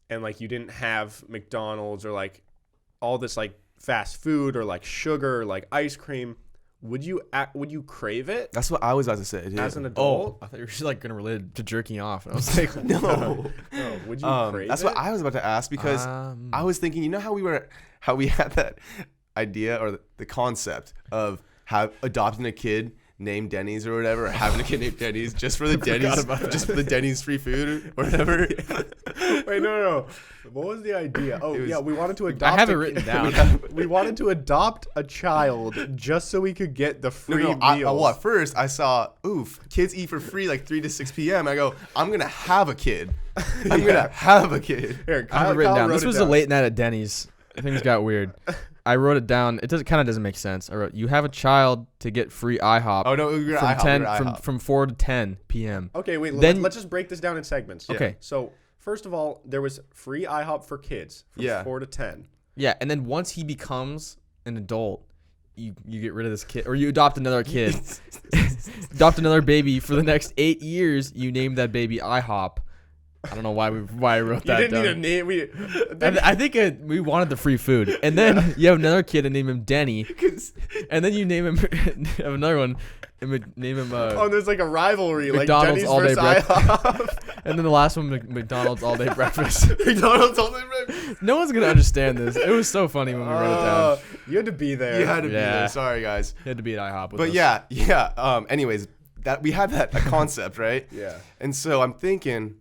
and like you didn't have McDonald's or like all this like fast food or like sugar or like ice cream, would you crave it That's what I was about to say, dude. as an adult? I thought you were just like gonna relate it to jerking off. And I was like, No. No, would you crave That's it? what I was about to ask, because I was thinking, you know how we had that idea or the concept of adopting a kid named Denny's or whatever, or having a kid named Denny's just for the Denny's, just for the Denny's free food or whatever. Wait, no. What was the idea? Oh, was- yeah, we wanted to adopt. I have it written down. We wanted to adopt a child just so we could get the free meals. Well, at first I saw, kids eat for free like 3 to 6 p.m. I go, I'm gonna have a kid. I'm gonna have a kid. Here, I have Kyle, it written Kyle down. wrote This it was a down. late night at Denny's. Things got weird. I wrote it down. It kind of doesn't make sense. I wrote, you have a child to get free IHOP Oh no, we were from IHOP, 10 we were IHOP. from 4 to 10 p.m. Okay, wait. Then- Let's just break this down in segments. Okay. So first of all, there was free IHOP for kids from Yeah. 4 to 10. Yeah, and then once he becomes an adult, you get rid of this kid, or you adopt another kid. Adopt another baby for the next 8 years. You name that baby IHOP. I don't know why I wrote You that didn't down. need a name. I think we wanted the free food, and then you have another kid and name him Denny, and then you name him have another one and name him Oh, there's like a rivalry, McDonald's like Denny's all day versus IHOP. and then the last one McDonald's all day breakfast. McDonald's all day breakfast. No one's gonna understand this. It was so funny when we wrote it down. You had to be there. You had to be Yeah. there. Sorry, guys. You had to be at IHOP with But us. yeah. Anyways, that we had that a concept, right? Yeah. And so I'm thinking,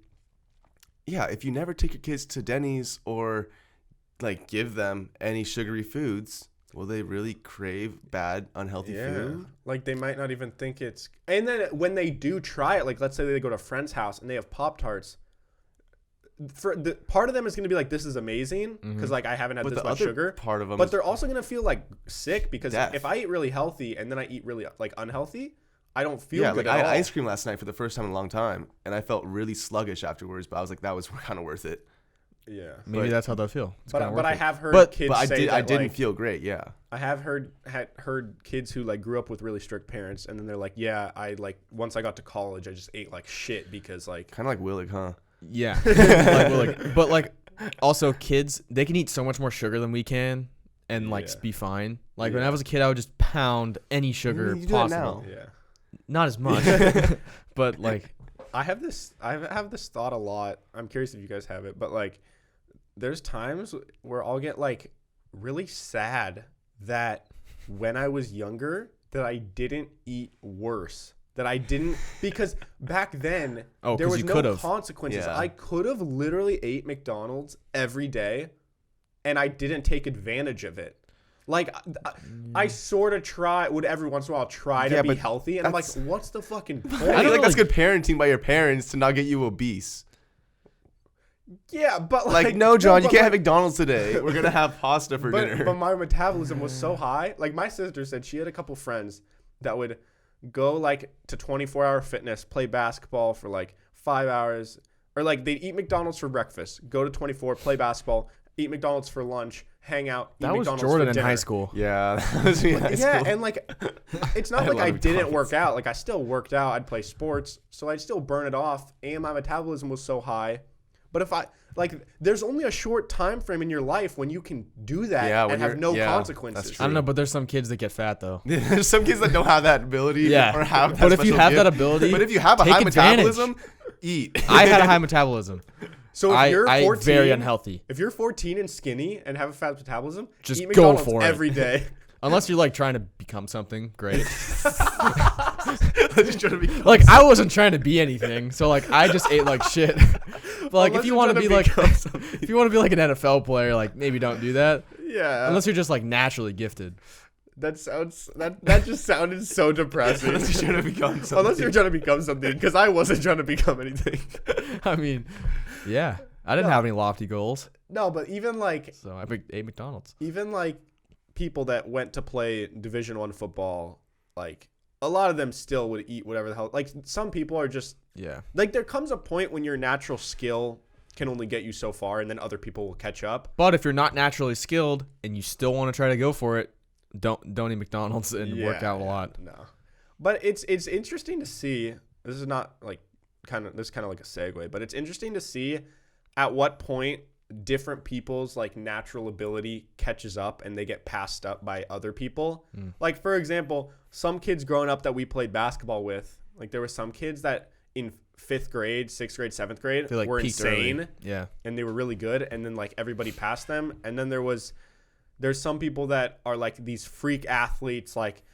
yeah, if you never take your kids to Denny's or like give them any sugary foods, Will they really crave bad, unhealthy food? Like they might not even think it's. And then when they do try it, like let's say they go to a friend's house and they have Pop-Tarts. For the part of them is going to be like, this is amazing because like I haven't had this much sugar. Part of them, but they're also going to feel like sick because death. if I eat really healthy and then I eat really like unhealthy, I don't feel good like at I all. had ice cream last night for the first time in a long time, and I felt really sluggish afterwards. But I was like, that was kind of worth it. Yeah, Maybe that's how they feel. But I have heard kids but say I that, didn't like, feel great. Yeah, I have heard kids who like grew up with really strict parents, and then they're like, yeah, I like once I got to college, I just ate like shit because like kind of like Willig, huh? Yeah. But like also kids, they can eat so much more sugar than we can and like be fine. Like when I was a kid, I would just pound any sugar you do that possible. now. yeah. Not as much, but like I have this thought a lot. I'm curious if you guys have it, but like there's times where I'll get like really sad that when I was younger that I didn't eat worse. That I didn't, because back then there was no consequences. Yeah. I could have literally ate McDonald's every day and I didn't take advantage of it. Like I sort of would every once in a while try to be healthy, and I'm like, what's the fucking point? I feel like that's good parenting by your parents to not get you obese. Yeah, but like no, John, you can't have McDonald's today. We're gonna have pasta for dinner. But my metabolism was so high. Like my sister said, she had a couple friends that would go like to 24-hour fitness, play basketball for like 5 hours, or like they'd eat McDonald's for breakfast, go to 24, play basketball, eat McDonald's for lunch, hang out. That was Jordan in high school. Yeah, that was me in high school. And like it's not like I didn't work out. Like I still worked out. I'd play sports, so I'd still burn it off, and my metabolism was so high. But if I like, there's only a short time frame in your life when you can do that and have no consequences. I don't know, but there's some kids that get fat though. There's some kids that don't have that ability. Or have that but if you have that ability, but if you have a high metabolism, eat. I had a high metabolism. So if you're 14, I'm very unhealthy. If you're 14 and skinny and have a fat metabolism, just eat McDonald's go for it every day. Unless you're like trying to become something great. Like I wasn't trying to be anything, so like I just ate like shit. But like if you want to be like an NFL player, like maybe don't do that. Yeah. Unless you're just like naturally gifted. That just sounded so depressing. Unless you're trying to become something. Unless you're trying to become something, because I wasn't trying to become anything. I mean, yeah, I didn't have any lofty goals. No, but even like, so I ate McDonald's. Even like people that went to play Division I football, like a lot of them still would eat whatever the hell. Like some people are just like there comes a point when your natural skill can only get you so far, and then other people will catch up. But if you're not naturally skilled and you still want to try to go for it, don't eat McDonald's and work out a lot. No, but it's interesting to see. This is not like kind of like a segue, but it's interesting to see at what point different people's like natural ability catches up and they get passed up by other people. Like for example, some kids growing up that we played basketball with, like there were some kids that in 5th grade, 6th grade, 7th grade like were insane. Early. Yeah. And they were really good, and then like everybody passed them. And then there's some people that are like these freak athletes, like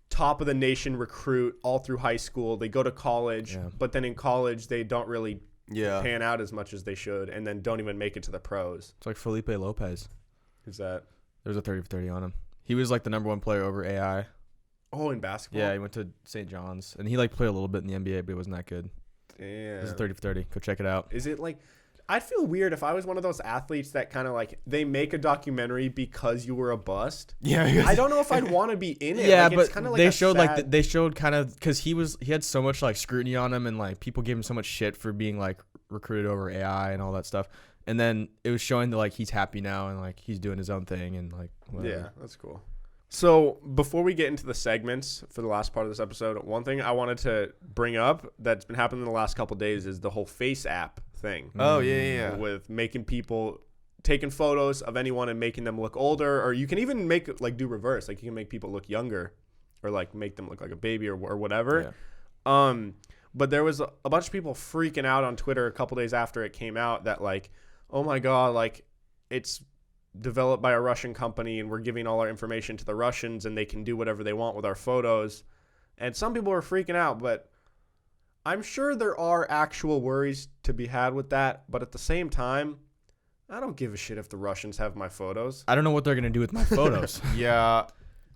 top of the nation recruit all through high school. They go to college, but then in college they don't really pan out as much as they should, and then don't even make it to the pros. It's like Felipe Lopez. Who's that? There's a 30 for 30 on him. He was like the #1 player over AI. Oh, in basketball? Yeah, he went to St. John's, and he like played a little bit in the NBA, but he wasn't that good. Damn. This is 30 for 30. Go check it out. Is it like, I'd feel weird if I was one of those athletes that kind of like, they make a documentary because you were a bust. Yeah. I don't know if I'd want to be in it. Yeah, like, but it's like they showed kind of, because he had so much like scrutiny on him, and like people gave him so much shit for being like recruited over AI and all that stuff. And then it was showing that like he's happy now and like he's doing his own thing and like whatever. Yeah, that's cool. So before we get into the segments for the last part of this episode, one thing I wanted to bring up that's been happening in the last couple of days is the whole Face app thing. Oh, yeah. With making people taking photos of anyone and making them look older, or you can even do reverse. Like you can make people look younger, or like make them look like a baby or whatever. Yeah. But there was a bunch of people freaking out on Twitter a couple days after it came out that like, oh my God, like it's developed by a Russian company and we're giving all our information to the Russians and they can do whatever they want with our photos. And some people were freaking out, but I'm sure there are actual worries to be had with that. But at the same time, I don't give a shit if the Russians have my photos. I don't know what they're gonna do with my photos. Yeah.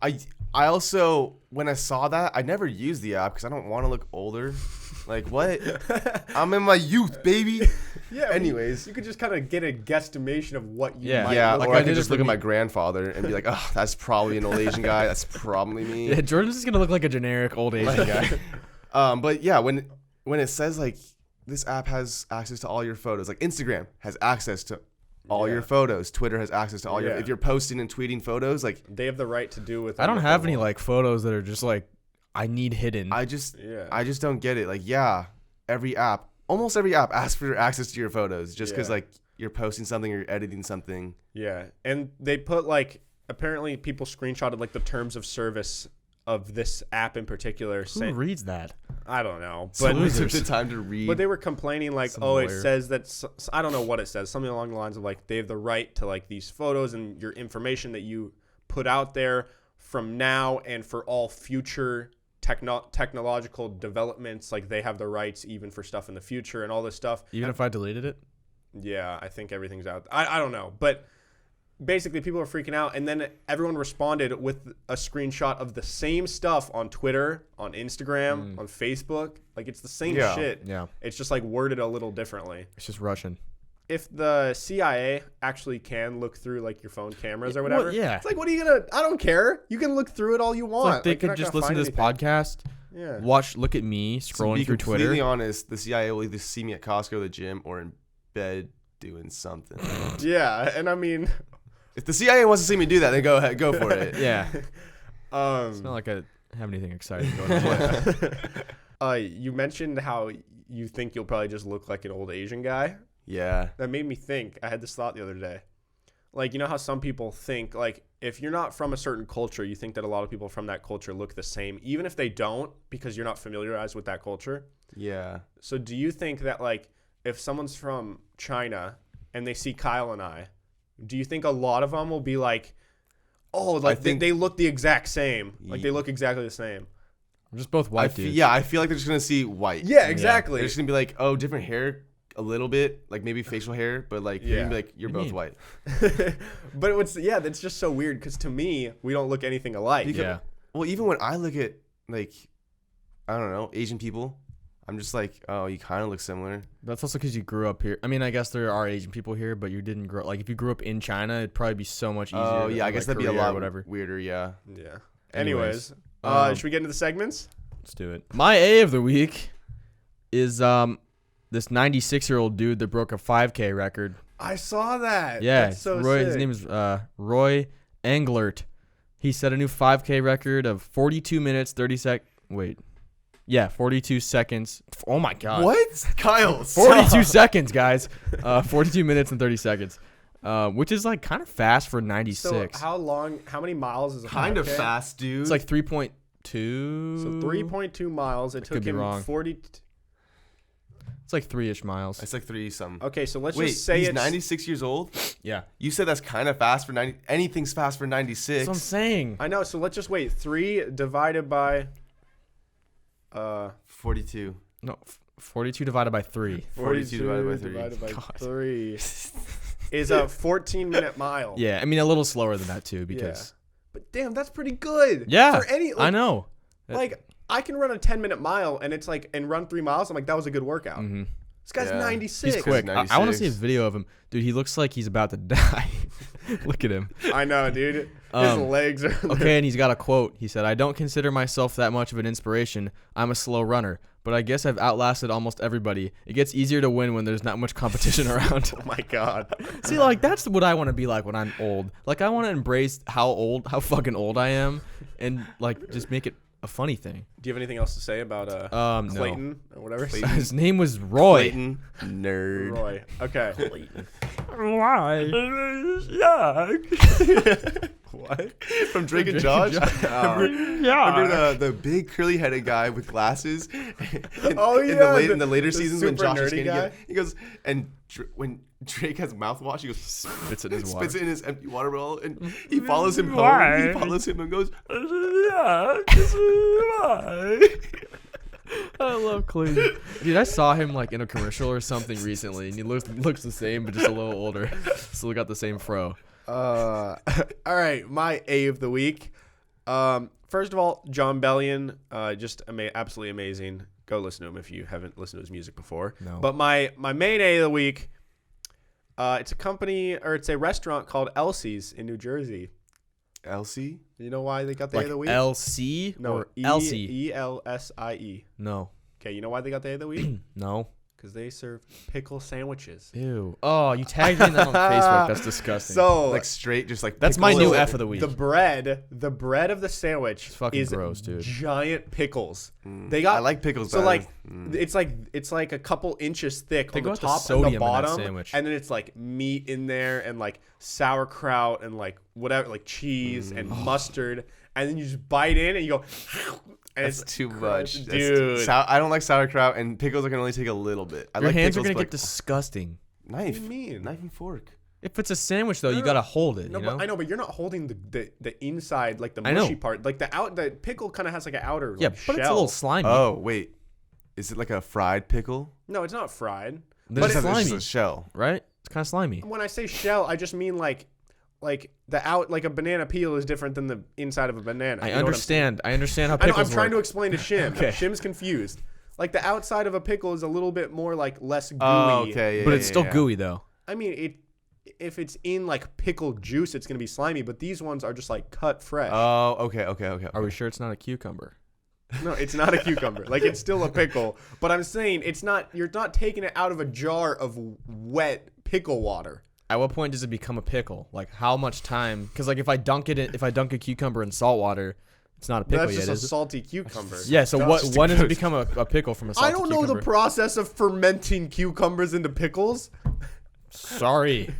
I also, when I saw that, I never used the app because I don't want to look older. Like, what? I'm in my youth, baby. Yeah. Anyways. You could just kind of get a guesstimation of what you Yeah. might Yeah, look or I I did could it just for look at me. my grandfather and be like, oh, that's probably an old Asian guy. That's probably me. Yeah, Jordan's just gonna look like a generic old Asian guy. But yeah, when it says like this app has access to all your photos, like Instagram has access to all your photos, Twitter has access to all your. Yeah. If you're posting and tweeting photos, like They have the right to do with. I don't what have they any want. like photos that are just like I need hidden. I just Yeah. don't get it. Like almost every app asks for access to your photos just because Yeah. like you're posting something or you're editing something. Yeah, and they put like apparently people screenshotted like the terms of service of this app in particular. Who reads that? I don't know, but Someone took losers. the time to read. but they were complaining like, Some oh, it lawyer. says that I don't know what it says, something along the lines of like they have the right to like these photos and your information that you put out there from now and for all future technological developments. Like they have the rights even for stuff in the future and all this stuff. Even if I deleted it? Yeah, I think everything's out. I don't know, but basically people are freaking out, and then everyone responded with a screenshot of the same stuff on Twitter, on Instagram, on Facebook. Like it's the same Yeah. shit. Yeah. It's just like worded a little differently. It's just Russian. If the CIA actually can look through like your phone cameras or whatever, yeah. it's like, what are you gonna? I don't care. You can look through it all you It's want. like they Like, you're could not just gonna listen to find this anything. podcast, Yeah. look at me to scrolling be through completely Twitter. honest, the CIA will either see me at Costco, the gym, or in bed doing something. Yeah, and I mean, If the CIA wants to see me do that, then go ahead, go for it. Yeah. It's not like I have anything exciting going on. You mentioned how you think you'll probably just look like an old Asian guy. Yeah. That made me think. I had this thought the other day. Like, you know how some people think, like, if you're not from a certain culture, you think that a lot of people from that culture look the same, even if they don't, because you're not familiarized with that culture. Yeah. So do you think that, like, if someone's from China and they see Kyle and I, do you think a lot of them will be like, oh, like, they look the exact same. Like, they look exactly the same. We're just both white dudes. Yeah, I feel like they're just going to see white. Yeah, exactly. They're just going to be like, oh, different hair a little bit, like maybe facial hair, but like you're going to be like, you're both white. But that's just so weird because to me, we don't look anything alike. Yeah. Well, even when I look at like, I don't know, Asian people, I'm just like, oh, you kind of look similar. That's also because you grew up here. I mean, I guess there are Asian people here, but you didn't grow. Like, if you grew up in China, it'd probably be so much easier. Oh, yeah, I guess that'd be a Korea or lot whatever. weirder, yeah. Yeah. Anyways, Anyways, should we get into the segments? Let's do it. My A of the week is this 96-year-old dude that broke a 5K record. I saw that. Yeah, That's so Roy. sick. His name is Roy Englert. He set a new 5K record of 42 minutes 30 Wait. Yeah, 42 seconds. Oh my God. What? Kyle. 42 seconds, guys. 42 minutes and 30 seconds. Which is like kind of fast for 96. So how many miles is a Kind of 5K? fast, dude. It's like 3.2. So 3.2 miles. It took could be him wrong. 40. It's like 3-ish miles. It's like 3 something. Okay, so let's Wait, just say he's it's 96 years old? Yeah. You said that's kind of fast for 90. Anything's fast for That's 96. what I'm saying. I know. So let's just wait. 3 divided by 42. No, 42 divided by 3. 42 divided by 3. divided by God. 3 is a 14-minute mile. Yeah, I mean a little slower than that too because But damn, that's pretty good. yeah, For any, I know. Like I can run a 10-minute mile and it's like and run 3 miles. I'm like that was a good workout. Mm-hmm. This guy's Yeah. 96. He's quick. I want to 96. see a video of him, dude. He looks like he's about to die. Look at him. I know, dude. His legs are Okay, and he's got a quote. He said, "I don't consider myself that much of an inspiration. I'm a slow runner, but I guess I've outlasted almost everybody. It gets easier to win when there's not much competition around." Oh my god. See, like that's what I want to be like when I'm old. Like I want to embrace how fucking old I am, and like just make it a funny thing. Do you have anything else to say about No. Clayton or whatever? His name was Roy. Clayton. Nerd. Roy. Okay. Why? What? From Drake and Drake Josh. and Remember the big curly headed guy with glasses? Oh, In yeah, in the later the seasons when super Josh is nerdy skinny guy? again, he goes and when Drake has mouthwash, he goes Spits it in his water. spits it in his empty water bottle, and he follows him home. He follows him and goes, I love Clayton. Dude, I saw him like in a commercial or something recently, and he looks the same, but just a little older. Still got the same fro. All right, my A of the week. First of all, John Bellion, just absolutely amazing. Go listen to him if you haven't listened to his music before. No. But my main A of the week, it's a restaurant called Elsie's in New Jersey. Elsie? You know why they got the Like A of the week? LC No, or Elsie? Elsie. No. Okay, you know why they got the A of the week? No. Because they serve pickle sandwiches. Ew. Oh, you tagged me in that on Facebook. That's disgusting. So Like straight, just like that's my pickles. new F of the week. the bread of the sandwich It's fucking is gross, dude. giant pickles. They got I like pickles. so better. like it's like a couple inches thick Think on the about the top and sodium the in that bottom, sandwich. and then it's like meat in there and like sauerkraut and like whatever, like cheese and mustard, and then you just bite in and you go. And That's too much, dude. I don't like sauerkraut, and pickles I can only take a little bit. I Your like hands are pickles, gonna but, get disgusting. knife. What do you mean? Knife and fork. If it's a sandwich though, No, you no. gotta hold it. No, you know? but I know, but you're not holding the inside, like the I know. mushy part, like the pickle kind of has like an outer Yeah, like, but shell. it's a little slimy. Oh wait, is it like a fried pickle? No, it's not fried. But But it's It's just slimy, a shell. right? It's kind of slimy. When I say shell, I just mean like a banana peel is different than the inside of a banana. I You know what I'm saying? understand how I know, pickles I'm trying to work. explain to Shim. Okay. Shim's confused. Like the outside of a pickle is a little bit more like less gooey. Oh, okay. But it's still gooey though. I mean, if it's in like pickle juice, it's gonna be slimy. But these ones are just like cut fresh. Oh, okay. Are we sure it's not a cucumber? No, it's not a cucumber. Like it's still a pickle. But I'm saying it's not. You're not taking it out of a jar of wet pickle water. At what point does it become a pickle? Like how much time? Because like if I dunk a cucumber in salt water, it's not a pickle That's yet, just a is it? salty cucumber. Yeah. So Just when does it gross. become a pickle from a salty I don't know cucumber? the process of fermenting cucumbers into pickles. Sorry.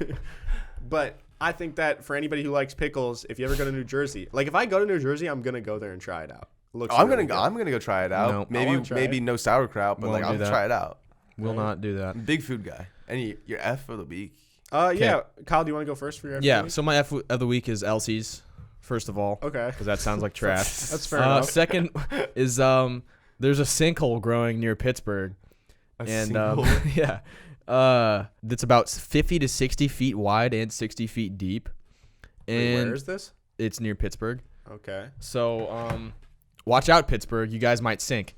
But I think that for anybody who likes pickles, if you ever go to New Jersey, like if I go to New Jersey, I'm gonna go there and try it out. It looks I'm really gonna go try it out. No. maybe wanna try it. no sauerkraut, but Won't like do I'll that. try it out. Will not do that. Big food guy. And your F of the week. Yeah, Kyle, do you want to go first for your Yeah. FD? So my F of the week is Elsie's. First of all, Okay. because that sounds like trash. That's fair enough. Second is there's a sinkhole growing near Pittsburgh, and sinkhole? yeah, that's about 50 to 60 feet wide and 60 feet deep, Wait, and where is this? it's near Pittsburgh. Okay. So watch out, Pittsburgh. You guys might sink.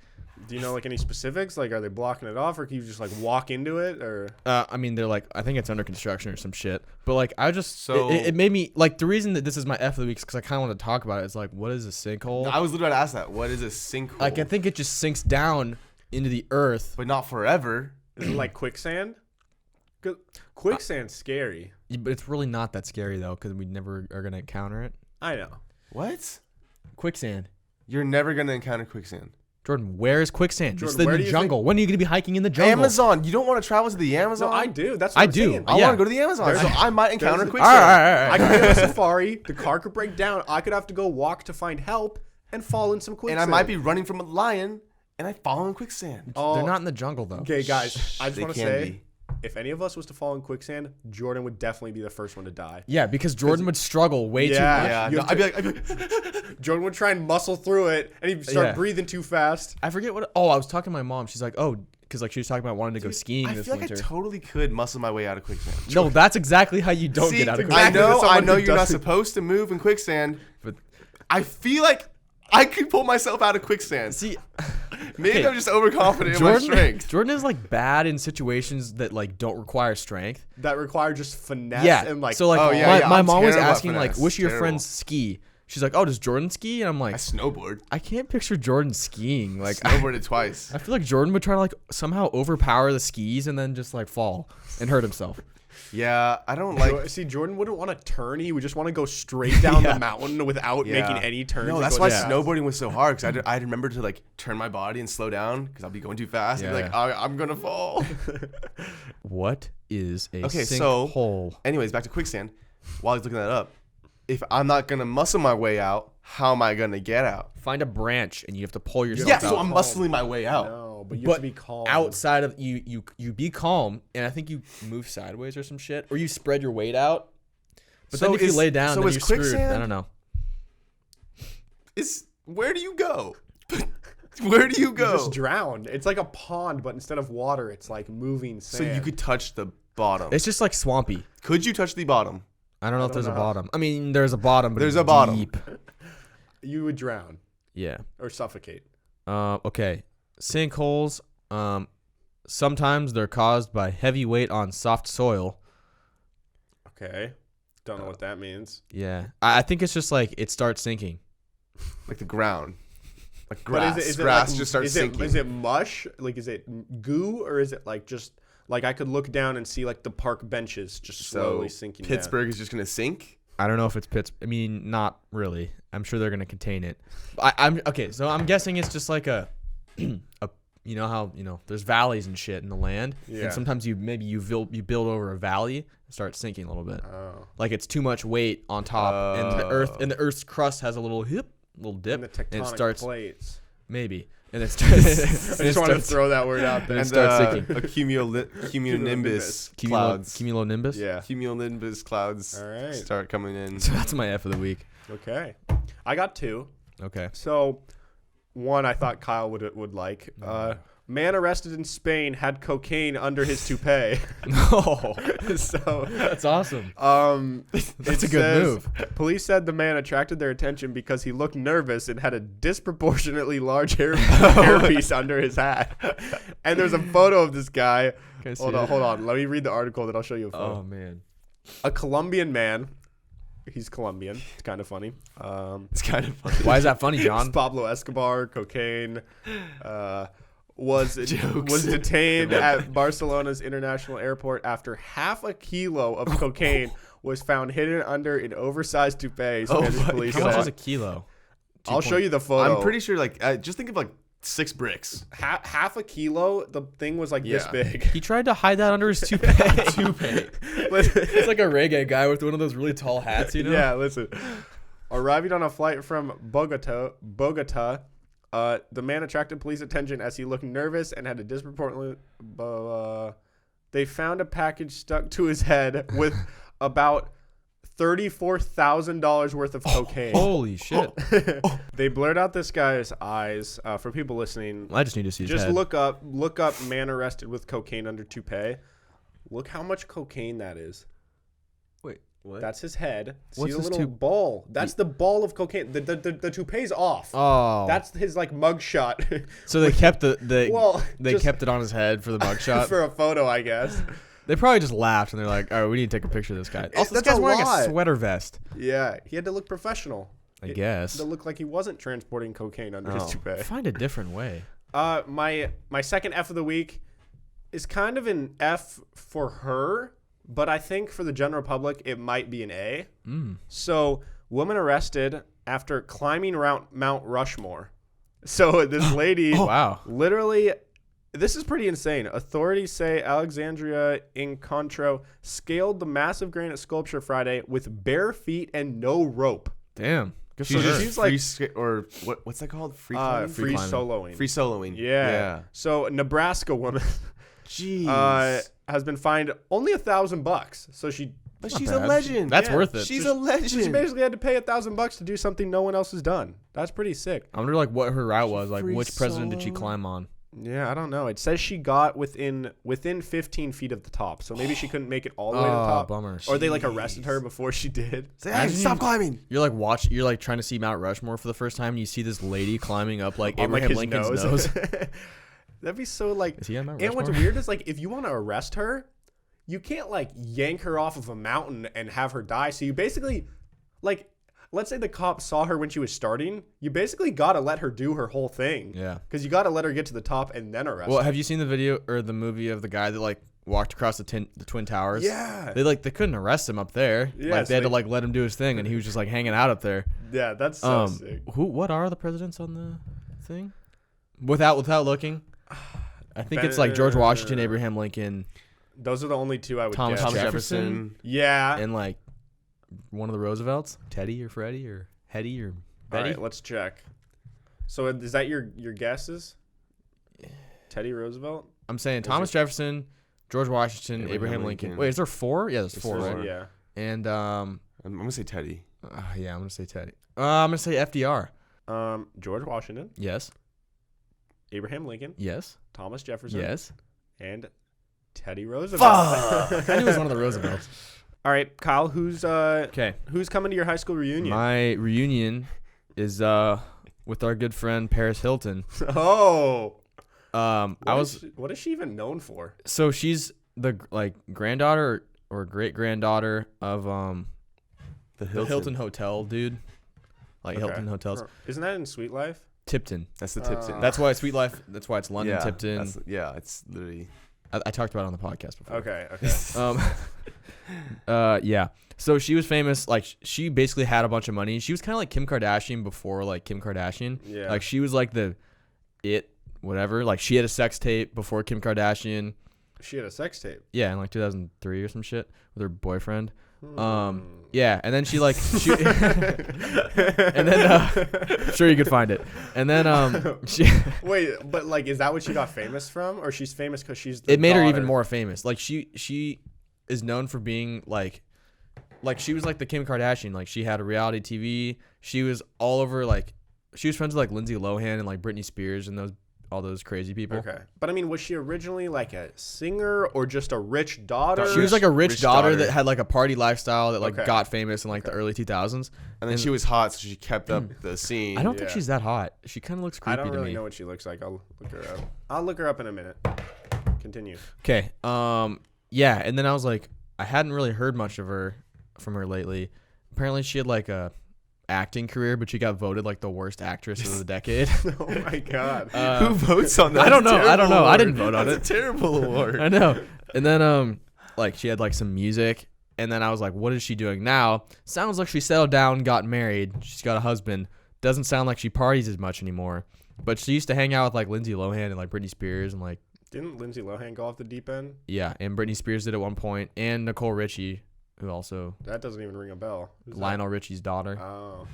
Do you know like any specifics? Like, are they blocking it off, or can you just like walk into it, or? I mean, they're like, I think it's under construction or some shit. But like, I just, So- it made me like, the reason that this is my F of the week is because I kind of want to talk about it. It's like, what is a sinkhole? I was literally about to ask that. What is a sinkhole? Like, I think it just sinks down into the earth. but not forever. Is it like quicksand? 'Cause quicksand's scary. But it's really not that scary though, because we never are gonna encounter it. I know. What? Quicksand. You're never gonna encounter quicksand. Jordan, where is quicksand? Jordan, It's in where the do you jungle. When are you gonna be hiking in the jungle? Amazon. You don't want to travel to the Amazon? No, I do. That's what I I'm do. saying. I Yeah. want to go to the Amazon, There's so a- I might encounter there's a- quicksand. All right. I could go on a safari. The car could break down. I could have to go walk to find help and fall in some And quicksand. I might be running from a lion, and I fall in quicksand. Oh, They're not in the jungle though. Okay, guys. I just They want to can say, be. if any of us was to fall in quicksand, Jordan would definitely be the first one to die. Yeah, because Jordan would struggle way too much. Yeah, You no, have I'd be like, Jordan would try and muscle through it, and he'd start Yeah. breathing too fast. I forget what. Oh, I was talking to my mom. She's like, oh, because like she was talking about wanting to go skiing I this feel like winter. I totally could muscle my way out of quicksand. No, that's exactly how you don't See, get out of exactly. quicksand. I know someone who you're not doesn't- supposed to move in quicksand, But I feel like I could pull myself out of quicksand. see, Maybe okay. I'm just overconfident in my strength. Jordan is like bad in situations that like don't require strength. That require just finesse Yeah. and like. So like Oh, yeah, my, yeah, my I'm mom was terrible at asking like, finesse. which of your Terrible. friends ski? She's like, oh, does Jordan ski? And I'm like, I snowboard. I can't picture Jordan skiing. Like, Snowboarded twice. I feel like Jordan would try to like somehow overpower the skis and then just like fall and hurt himself. Yeah, I don't like. See, Jordan wouldn't want to turn. He would just want to go straight down the mountain without Yeah. making any turns. No, and that's go why fast. snowboarding was so hard because I'd remember to like turn my body and slow down because I'll be going too fast and be like, Yeah. I'm gonna fall. What is a Okay, so- sinkhole? Anyways, back to quicksand. While he's looking that up, if I'm not gonna muscle my way out, how am I gonna get out? Find a branch and you have to pull yourself Yeah, out. so I'm muscling my way out. No, but you have But to be calm. outside of you be calm, and I think you move sideways or some shit, or you spread your weight out. But So then if you is- lay down, so then is you're screwed. I quicksand- don't know. Where do you go? Where do you You go? just drown. It's like a pond, but instead of water, it's like moving So sand. you could touch the bottom. It's just like swampy. Could you touch the bottom? I don't know if don't there's a know. bottom. I mean, there's a bottom, but There's it's a bottom. deep. You would drown Yeah. or suffocate. Okay. Sinkholes. Sometimes they're caused by heavy weight on soft soil. Okay. Don't know what that means. Yeah. I think it's just like it starts sinking. Like the ground. Like But grass. is it Grass like, just starts is sinking. Is it mush? Like, is it goo, or is it like just like I could look down and see like the park benches just slowly sinking down? Pittsburgh is just gonna sink. I don't know if it's Pittsburgh. I mean, not really. I'm sure they're gonna contain it. I'm okay. So I'm guessing it's just like a you know how there's valleys and shit in the land, Yeah. and sometimes you build over a valley and start sinking a little bit. Oh. Like it's too much weight on top, and the earth's crust has a little dip, And the and it tectonic starts plates. maybe, and it starts. I just wanted to throw that word out there. And starts sinking. a cumulonimbus clouds. Cumulonimbus. Yeah. Cumulonimbus clouds All right. start coming in. So that's my F of the week. Okay. I got two. Okay. So, one I thought Kyle would like. Man arrested in Spain had cocaine under his toupee. No. So That's awesome. That's a good move. Police said the man attracted their attention because he looked nervous and had a disproportionately large hairpiece under his hat. And there's a photo of this guy. Can I see Hold it? on. Let me read the article, then I'll show you a photo. Oh man. A Colombian man. He's Colombian. It's kind of funny. It's kind of funny. Why is that funny, It's John? Pablo Escobar, cocaine. Was Jokes. detained at Barcelona's international airport after half a kilo of cocaine was found hidden under an oversized toupee. Spanish my police How much said. is a kilo? I'll show you the photo. I'm pretty sure, like, just think of like 6 bricks. half a kilo. The thing was like this Yeah. big. He tried to hide that under his toupee. It's like a reggae guy with one of those really tall hats, you know? Yeah, listen. Arriving on a flight from Bogota, the man attracted police attention as he looked nervous and had a disproportionately. They found a package stuck to his head with about $34,000 worth of cocaine. Holy shit. They blurred out this guy's eyes. For people listening, I just need to see his just head. look up man arrested with cocaine under toupee. Look how much cocaine that is. Wait, what? That's his head. What's See the this little ball? That's the ball of cocaine. The toupee's off. Oh. That's his like mug shot. So they kept Well, they just kept it on his head for the mugshot. for a photo, I guess. They probably just laughed and they're like, "All right, we need to take a picture of this guy." Also, this That's guy's a wearing lot. a sweater vest. Yeah, he had to look professional. I guess. To look like he wasn't transporting cocaine under his toupee. Find a different way. My second F of the week is kind of an F for her, but I think for the general public it might be an A. So, woman arrested after climbing Mount Rushmore. So this lady, Wow. literally, this is pretty insane. Authorities say Alexandria Incontro scaled the massive granite sculpture Friday with bare feet and no rope. Damn. Good for She's her. just she's like- or what's that called? Free climbing? Free climbing. soloing. Free soloing. Yeah. So Nebraska woman Jeez. has been fined only $1,000. So she but Not she's bad. a legend. That's Yeah. worth it. She's So a legend. she basically had to pay $1,000 to do something no one else has done. That's pretty sick. I wonder like what her route was. Like Free which president did she solo. climb on? Yeah, I don't know. It says she got within 15 feet of the top, so maybe she couldn't make it all the way to the Oh, top. bummer. Or they like arrested her before she did. Say, hey, Imagine stop you- climbing. You're like trying to see Mount Rushmore for the first time and you see this lady climbing up like On, like, Abraham his Lincoln's nose. That'd be so like. Is he on Mount And what's Rushmore? weird is like if you want to arrest her, you can't like yank her off of a mountain and have her die. So you basically, like, let's say the cops saw her when she was starting. You basically gotta let her do her whole thing. Yeah. Because you gotta let her get to the top and then arrest Well, her. have you seen the video or the movie of the guy that like walked across the Twin Towers? Yeah. They couldn't arrest him up there. Yeah, Like so they had to they- like let him do his thing and he was just like hanging out up there. Yeah, that's so sick. What are the presidents on the thing? Without looking? I think it's like George Washington, Abraham Lincoln, Those are the only two I would Thomas guess. Thomas Jefferson. Jefferson. Yeah. and like one of the Roosevelts, Teddy or Freddie or Hetty or All Betty. right, let's check. So is that your guesses? Teddy Roosevelt? I'm saying Thomas Jefferson, George Washington, Abraham Abraham Lincoln. Lincoln. Wait, is there 4? Yeah, there's There's 4, four. right? Yeah. And I'm gonna say Teddy. yeah, I'm gonna say Teddy. I'm gonna say FDR. George Washington. Yes. Abraham Lincoln, Yes. Thomas Jefferson, Yes. and Teddy Roosevelt. Fuck. I knew it was one of the Roosevelts. All right, Kyle, who's Okay. coming to your high school reunion? My reunion is with our good friend Paris Hilton. Oh. What is she even known for? So she's the granddaughter or great granddaughter of the Hilton Hotel dude. Like Okay. Hilton Hotels. Isn't that in Sweet Life? Tipton. That's the Tipton. That's why Sweet Life. That's why it's London Tipton. It's literally. I talked about it on the podcast before. Okay. Yeah. So she was famous. Like she basically had a bunch of money. She was kind of like Kim Kardashian before like Kim Kardashian. Yeah. Like she was like whatever. Like she had a sex tape before Kim Kardashian. She had a sex tape. Yeah, in like 2003 or some shit with her boyfriend. Hmm. Yeah, and then she and then I'm sure you could find it. And then she Wait, but like, is that what she got famous from, or she's famous because she's? The it made her even daughter? more famous. Like she is known for being like she was like the Kim Kardashian. Like she had a reality TV. She was all over. Like she was friends with like Lindsay Lohan and like Britney Spears and all those crazy people. Okay, but I mean, was she originally like a singer or just a rich daughter? She was like a rich daughter daughter. that had like a party lifestyle that like Okay. got famous in like the early 2000s. And then she was hot, so she kept up the scene. I don't think Yeah. she's that hot. She kind of looks creepy I don't to really me. know what she looks like. I'll look her up. I'll look her up in a minute. Continue. Okay. Yeah, and then I was like, I hadn't really heard much from her lately. Apparently, she had like a acting career, but she got voted like the worst actress of the decade. Oh my god. Who votes on that? I don't know. That's a I don't know. terrible I didn't award. vote on That's it. a terrible award. I know. And then like she had like some music, and then I was like, what is she doing now? Sounds like she settled down, got married. She's got a husband. Doesn't sound like she parties as much anymore. But she used to hang out with like Lindsay Lohan and like Britney Spears and like Didn't Lindsay Lohan go off the deep end? yeah, and Britney Spears did at one point, and Nicole Richie, who also That doesn't even ring a bell. Who's that? Lionel Richie's daughter. Oh.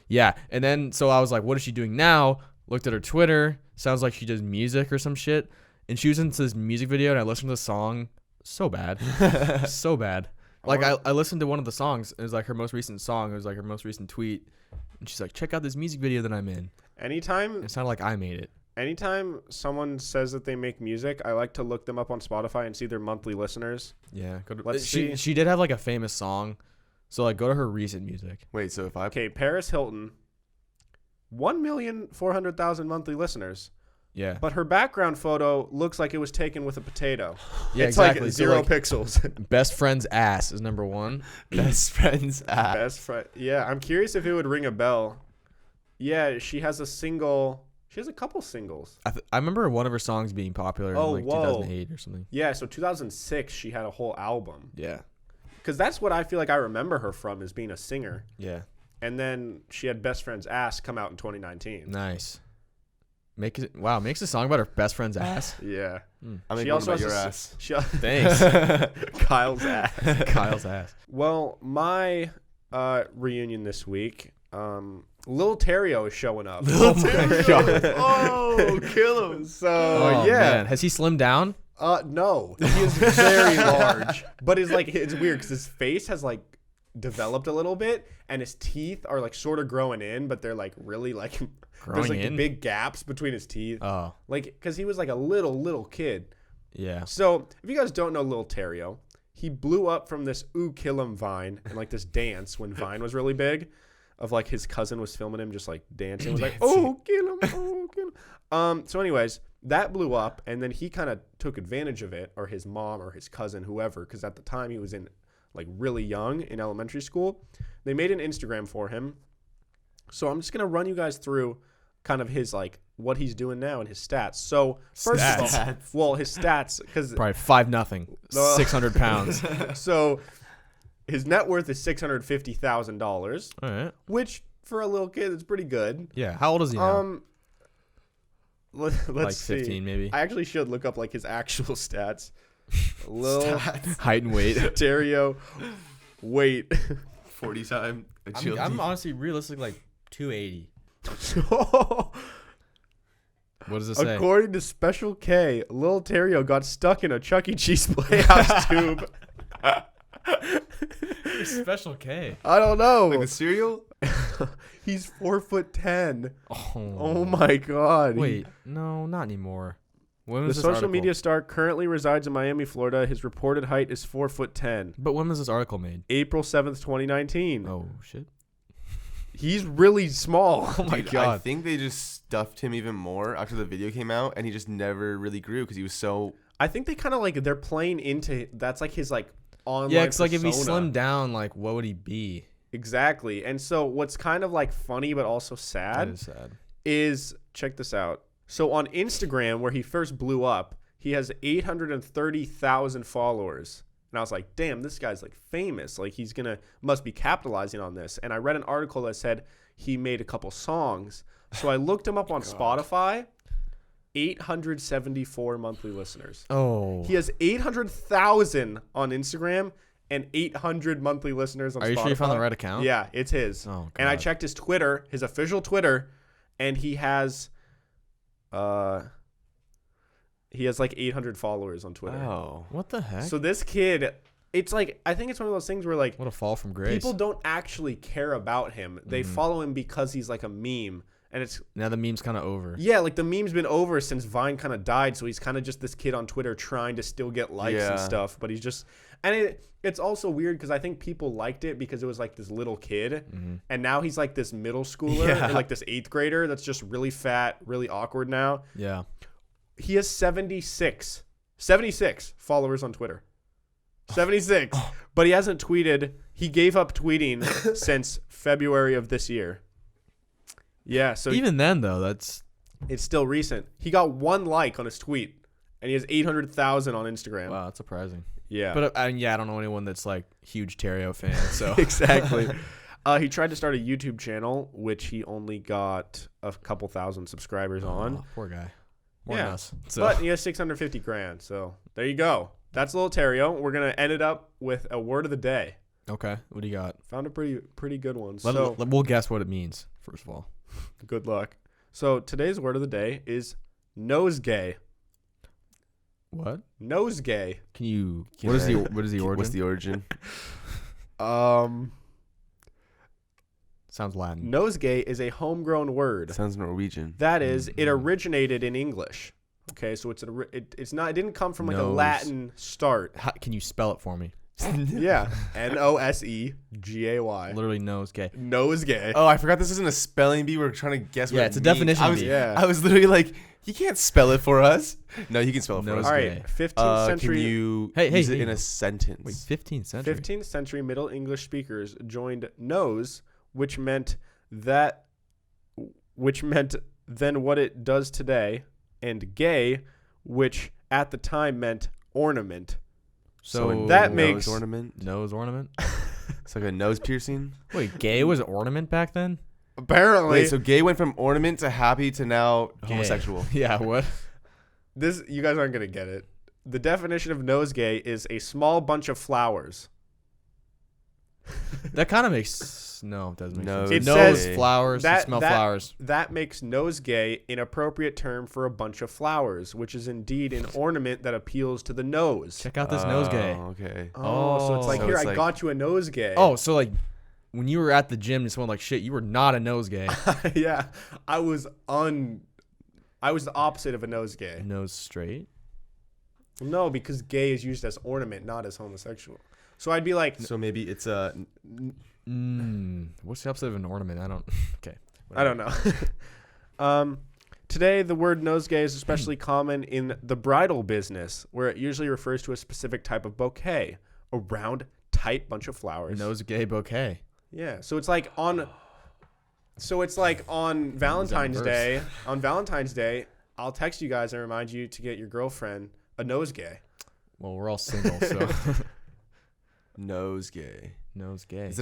Yeah, and then so I was like, what is she doing now? Looked at her Twitter. Sounds like she does music or some shit. And she was into this music video, and I listened to the song. So bad, so bad. Like I listened to one of the songs. It was like her most recent song. It was like her most recent tweet, and she's like, check out this music video that I'm in. Anytime It sounded like I made it. Anytime someone says that they make music, I like to look them up on Spotify and see their monthly listeners. Yeah, Let's see. She did have like a famous song, so like go to her recent music. Wait, so if I Okay, Paris Hilton, 1,400,000 monthly listeners. Yeah, But her background photo looks like it was taken with a potato. yeah, It's exactly. like So, 0 like, pixels. best friend's ass is number one. best friends app. Best friend. Yeah, I'm curious if it would ring a bell. Yeah, she has a couple singles. I remember one of her songs being popular Oh, in like whoa. 2008 or something. Yeah, so 2006 she had a whole album. Yeah, Because that's what I feel like I remember her from, is being a singer. yeah, And then she had Best Friend's Ass come out in 2019. nice. Makes a song about her best friend's ass. Yeah. I make She one also about has your a ass. Thanks, Kyle's ass. Kyle's ass. Well, my reunion this week, Lil Terrio is showing up. Oh my god. Oh, kill him. So Oh yeah. man, has he slimmed down? No, he is very large, but it's weird because his face has like developed a little bit, and his teeth are like sort of growing in, but they're like really like there's like in? big gaps between his teeth, Oh like because he was like a little kid. yeah. So if you guys don't know Lil Terrio, he blew up from this "Ooh Kill 'Em" Vine and like this dance when Vine was really big, of like his cousin was filming him just like dancing. It was like, "Oh kill him, oh kill him." So anyways, that blew up, and then he kind of took advantage of it, or his mom or his cousin, whoever, because at the time he was in like really young in elementary school. They made an Instagram for him. So I'm just gonna run you guys through kind of his like what he's doing now and his stats. So first of all, Stats. well, his stats, because Probably 5-0, 600 pounds. so his net worth is $650,000, All right. which for a little kid is pretty good. Yeah. How old is he now? Let's Like see. 15 maybe. I actually should look up like his actual stats. Lil Height and weight. Terrio, weight. 40 time agility. I'm honestly realistic like 280. What does it say? According to Special K, Lil Terrio got stuck in a Chuck E. Cheese Playhouse tube. Special K. I don't know. Like the cereal? He's 4'10". Oh, Oh my god. Wait, no, not anymore. When The was this social article? media star currently resides in Miami, Florida. His reported height is 4'10". But when was this article made? April 7th, 2019. Oh shit. He's really small. Oh my Dude, I god. think they just stuffed him even more after the video came out, and he just never really grew because he was so. I think they kind of like they're playing into that's like his like online. Yeah, it's like if he persona. slimmed down, like what would he be? Exactly. And so what's kind of like funny but also That sad is sad. is check this out. So on Instagram, where he first blew up, he has 830,000 followers. And I was like, damn, this guy's like famous. Like must be capitalizing on this. And I read an article that said he made a couple songs. So I looked him up on Spotify. 874 monthly listeners. Oh. He has 800,000 on Instagram and 800 monthly listeners on Spotify. Are you sure you found the right account? Yeah, it's his. Oh, and I God. checked his Twitter, his official Twitter, and he has like 800 followers on Twitter. Oh. What the heck? So this kid, it's like I think it's one of those things where like what a fall from grace. people don't actually care about him. They follow him because he's like a meme. And it's Now the meme's kind of over. yeah, like the meme's been over since Vine kind of died, so he's kind of just this kid on Twitter trying to still get likes and Yeah. stuff. But he's just, and it's also weird because I think people liked it because it was like this little kid, and now he's like this middle schooler Yeah. or like this 8th grader that's just really fat, really awkward now. Yeah. He has 76 followers on Twitter. 76, but he hasn't tweeted. He gave up tweeting since February of this year. Yeah, so Even then though, that's it's still recent. He got 1 like on his tweet, and he has 800,000 on Instagram. wow, that's surprising. Yeah, But yeah, I don't know anyone that's like huge Terrio fan. So exactly. He tried to start a YouTube channel, which he only got a couple thousand subscribers on. Oh, poor guy. More Yeah. than us. So But he has 650 grand. So there you go. That's little Terrio. We're gonna end it up with a word of the day. okay, what do you got? Found a pretty good one. We'll guess what it means first of all. Good luck. So today's word of the day is nosegay. What? Nosegay. Can you? Can What is the I- what is the origin? What's the origin? Sounds Latin. Nosegay is a homegrown word. Sounds Norwegian. That is, it originated in English. Okay, so it didn't come from like a Nose. Latin start. Can you spell it for me? Yeah, Nosegay. Literally nose gay. Nosegay. Oh, I forgot this isn't a spelling bee. We're trying to guess what Yeah, it it's a means. definition I was, bee. Yeah. I was literally like, you can't spell it for us. No, you can spell it for Nose us. All gay. right, 15th Can century. you Hey, use it hey. in a sentence? Wait, 15th century. 15th century Middle English speakers joined nose, which meant then what it does today, and gay, which at the time meant ornament. So that nose makes- ornament. nose ornament. It's like a nose piercing. Wait, gay was ornament back then? Apparently, Wait, so gay went from ornament to happy to now Gay. homosexual. Yeah. What? this you guys aren't gonna get it. The definition of nosegay is a small bunch of flowers. That kind of makes it doesn't make Nose sense. It Nose says flowers. that- You smell that- flowers. That makes nosegay an appropriate term for a bunch of flowers, which is indeed an ornament that appeals to the nose. Check out this nosegay. Okay. Oh, so it's like, So here, it's I like- got you a nosegay. Oh, so like when you were at the gym and someone like shit, you were not a nosegay. yeah. I was the opposite of a nosegay. Nose straight. No, because gay is used as ornament, not as homosexual. So I'd be like, So maybe it's a. What's the opposite of an ornament? I don't. Okay. I don't know. Today, the word nosegay is especially common in the bridal business, where it usually refers to a specific type of bouquet, a round, tight bunch of flowers. Nosegay bouquet. Yeah, so it's like on Valentine's verse. Day. On Valentine's Day, I'll text you guys and remind you to get your girlfriend a nosegay. Well, we're all single, so Nosegay. nosegay. Is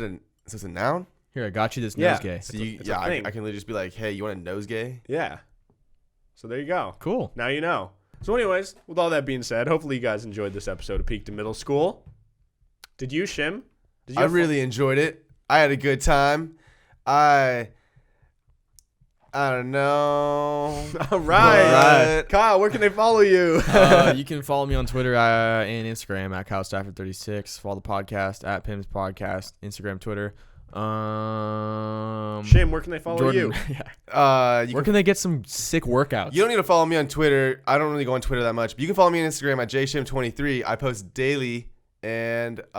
it a noun? Here, I got you this Yeah. nosegay. So It's a I thing. can literally just be like, hey, you want a nosegay? Yeah. So there you go. Cool. Now you know. So anyways, with all that being said, hopefully you guys enjoyed this episode of Peak to Middle School. Did you, Shim? Did you I have fun? really enjoyed it. I had a good time. I I don't know. All right. But- Kyle, where can they follow you? You can follow me on Twitter and Instagram at KyleStafford36. Follow the podcast at Pim's Podcast, Instagram, Twitter. Shim, where can they follow Jordan, you? yeah. You Where can they get some sick workouts? You don't need to follow me on Twitter. I don't really go on Twitter that much. But you can follow me on Instagram at jshim23. I post daily, and it's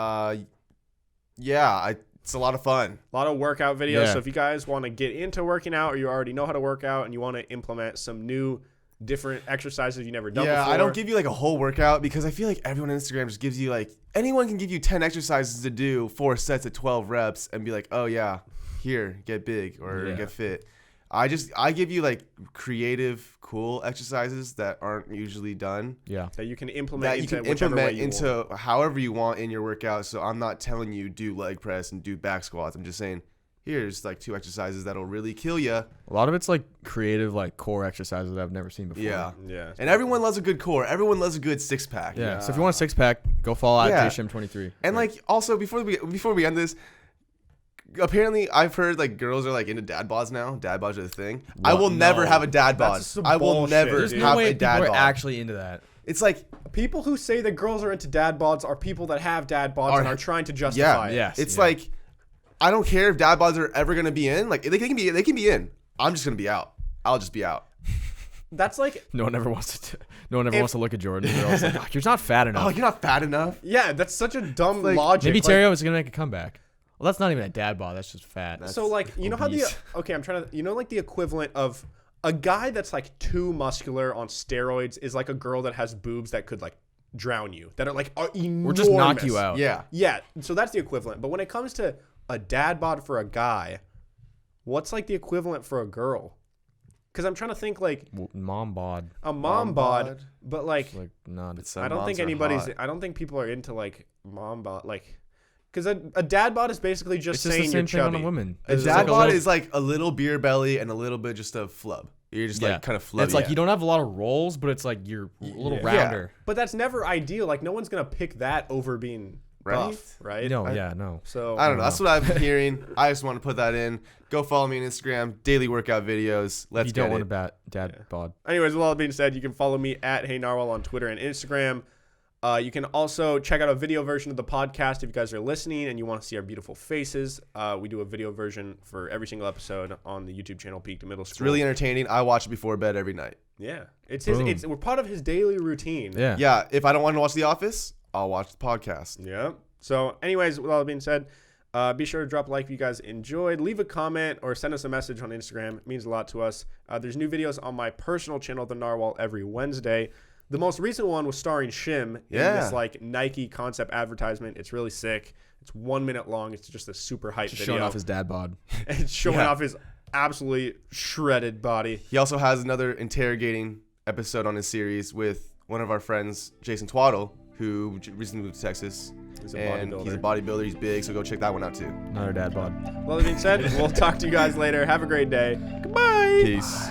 a lot of fun. A lot of workout videos. Yeah. So if you guys want to get into working out, or you already know how to work out and you want to implement some new different exercises you've never done before. I don't give you like a whole workout because I feel like everyone on Instagram just gives you like anyone can give you 10 exercises to do 4 sets at 12 reps and be like, oh yeah, here, get big or get fit. I give you like creative, cool exercises that aren't usually done. Yeah. That you can implement into however you want in your workout. So I'm not telling you do leg press and do back squats. I'm just saying here's like 2 exercises that'll really kill you. A lot of it's like creative, like core exercises that I've never seen before. Yeah. Yeah. And everyone loves a good core. Everyone loves a good 6-pack. Yeah. So if you want a 6-pack, go follow at jshim23. And like also before we end this, apparently I've heard like girls are like into dad bods now. Dad bods are the thing. I will never have a dad bod. That's some I will bullshit, never dude. There's have no way a dad people bod. are actually into that. It's like People who say that girls are into dad bods are people that have dad bods and are trying to justify it. Yes. it's like I don't care if dad bods are ever gonna be in. Like they can be in. I'm just gonna be out. I'll just be out. That's like, No one ever wants to look at Jordan. They're always like, "Oh, you're not fat enough." Oh, you're not fat enough. yeah, that's such a dumb like, logic. Maybe Like, Terrio is gonna make a comeback. Well, that's not even a dad bod. That's just fat. so like, you know how obese. I'm trying to, like the equivalent of a guy that's like too muscular on steroids is like a girl that has boobs that could like drown you, that are like enormous. Or just knock you out. Yeah. Yeah, so that's the equivalent. But when it comes to a dad bod for a guy, what's like the equivalent for a girl? Because I'm trying to think like Mom bod. a mom bod, but like It's like not. Some I don't think moms are anybody's. hot. I don't think people are into like mom bod, like because a dad bod is basically just It's just saying the same you're thing on chubby. a woman. A It's dad like a bod little- is like a little beer belly and a little bit just of flub. You're just like kind of flubby. It's like you don't have a lot of rolls, but it's like you're a little rounder. But that's never ideal. Like no one's gonna pick that over being buff, right? No, no. So I don't know. That's what I've been hearing. I just want to put that in. Go follow me on Instagram. Daily workout videos. Let's You don't get want it. a dad bod. Anyways, with all that being said, you can follow me at Hey Narwhal on Twitter and Instagram. You can also check out a video version of the podcast if you guys are listening and you want to see our beautiful faces. We do a video version for every single episode on the YouTube channel Peak to Middle School. It's really entertaining. I watch it before bed every night. Yeah, Boom. we're part of his daily routine. Yeah. Yeah. If I don't want to watch The Office, I'll watch the podcast. Yeah. So, anyways, with all that being said, be sure to drop a like if you guys enjoyed. Leave a comment or send us a message on Instagram. It means a lot to us. There's new videos on my personal channel, The Narwhal, every Wednesday. The most recent one was starring Shim in this like Nike concept advertisement. It's really sick. It's 1 minute long. It's just a super hype Just video. showing off his dad bod. And it's showing off his absolutely shredded body. He also has another interrogating episode on his series with one of our friends, Jason Twaddle, who recently moved to Texas. He's a and bodybuilder. he's a bodybuilder. He's big, so go check that one out too. Another dad bod. Well, that being said, we'll talk to you guys later. Have a great day. Goodbye. Peace.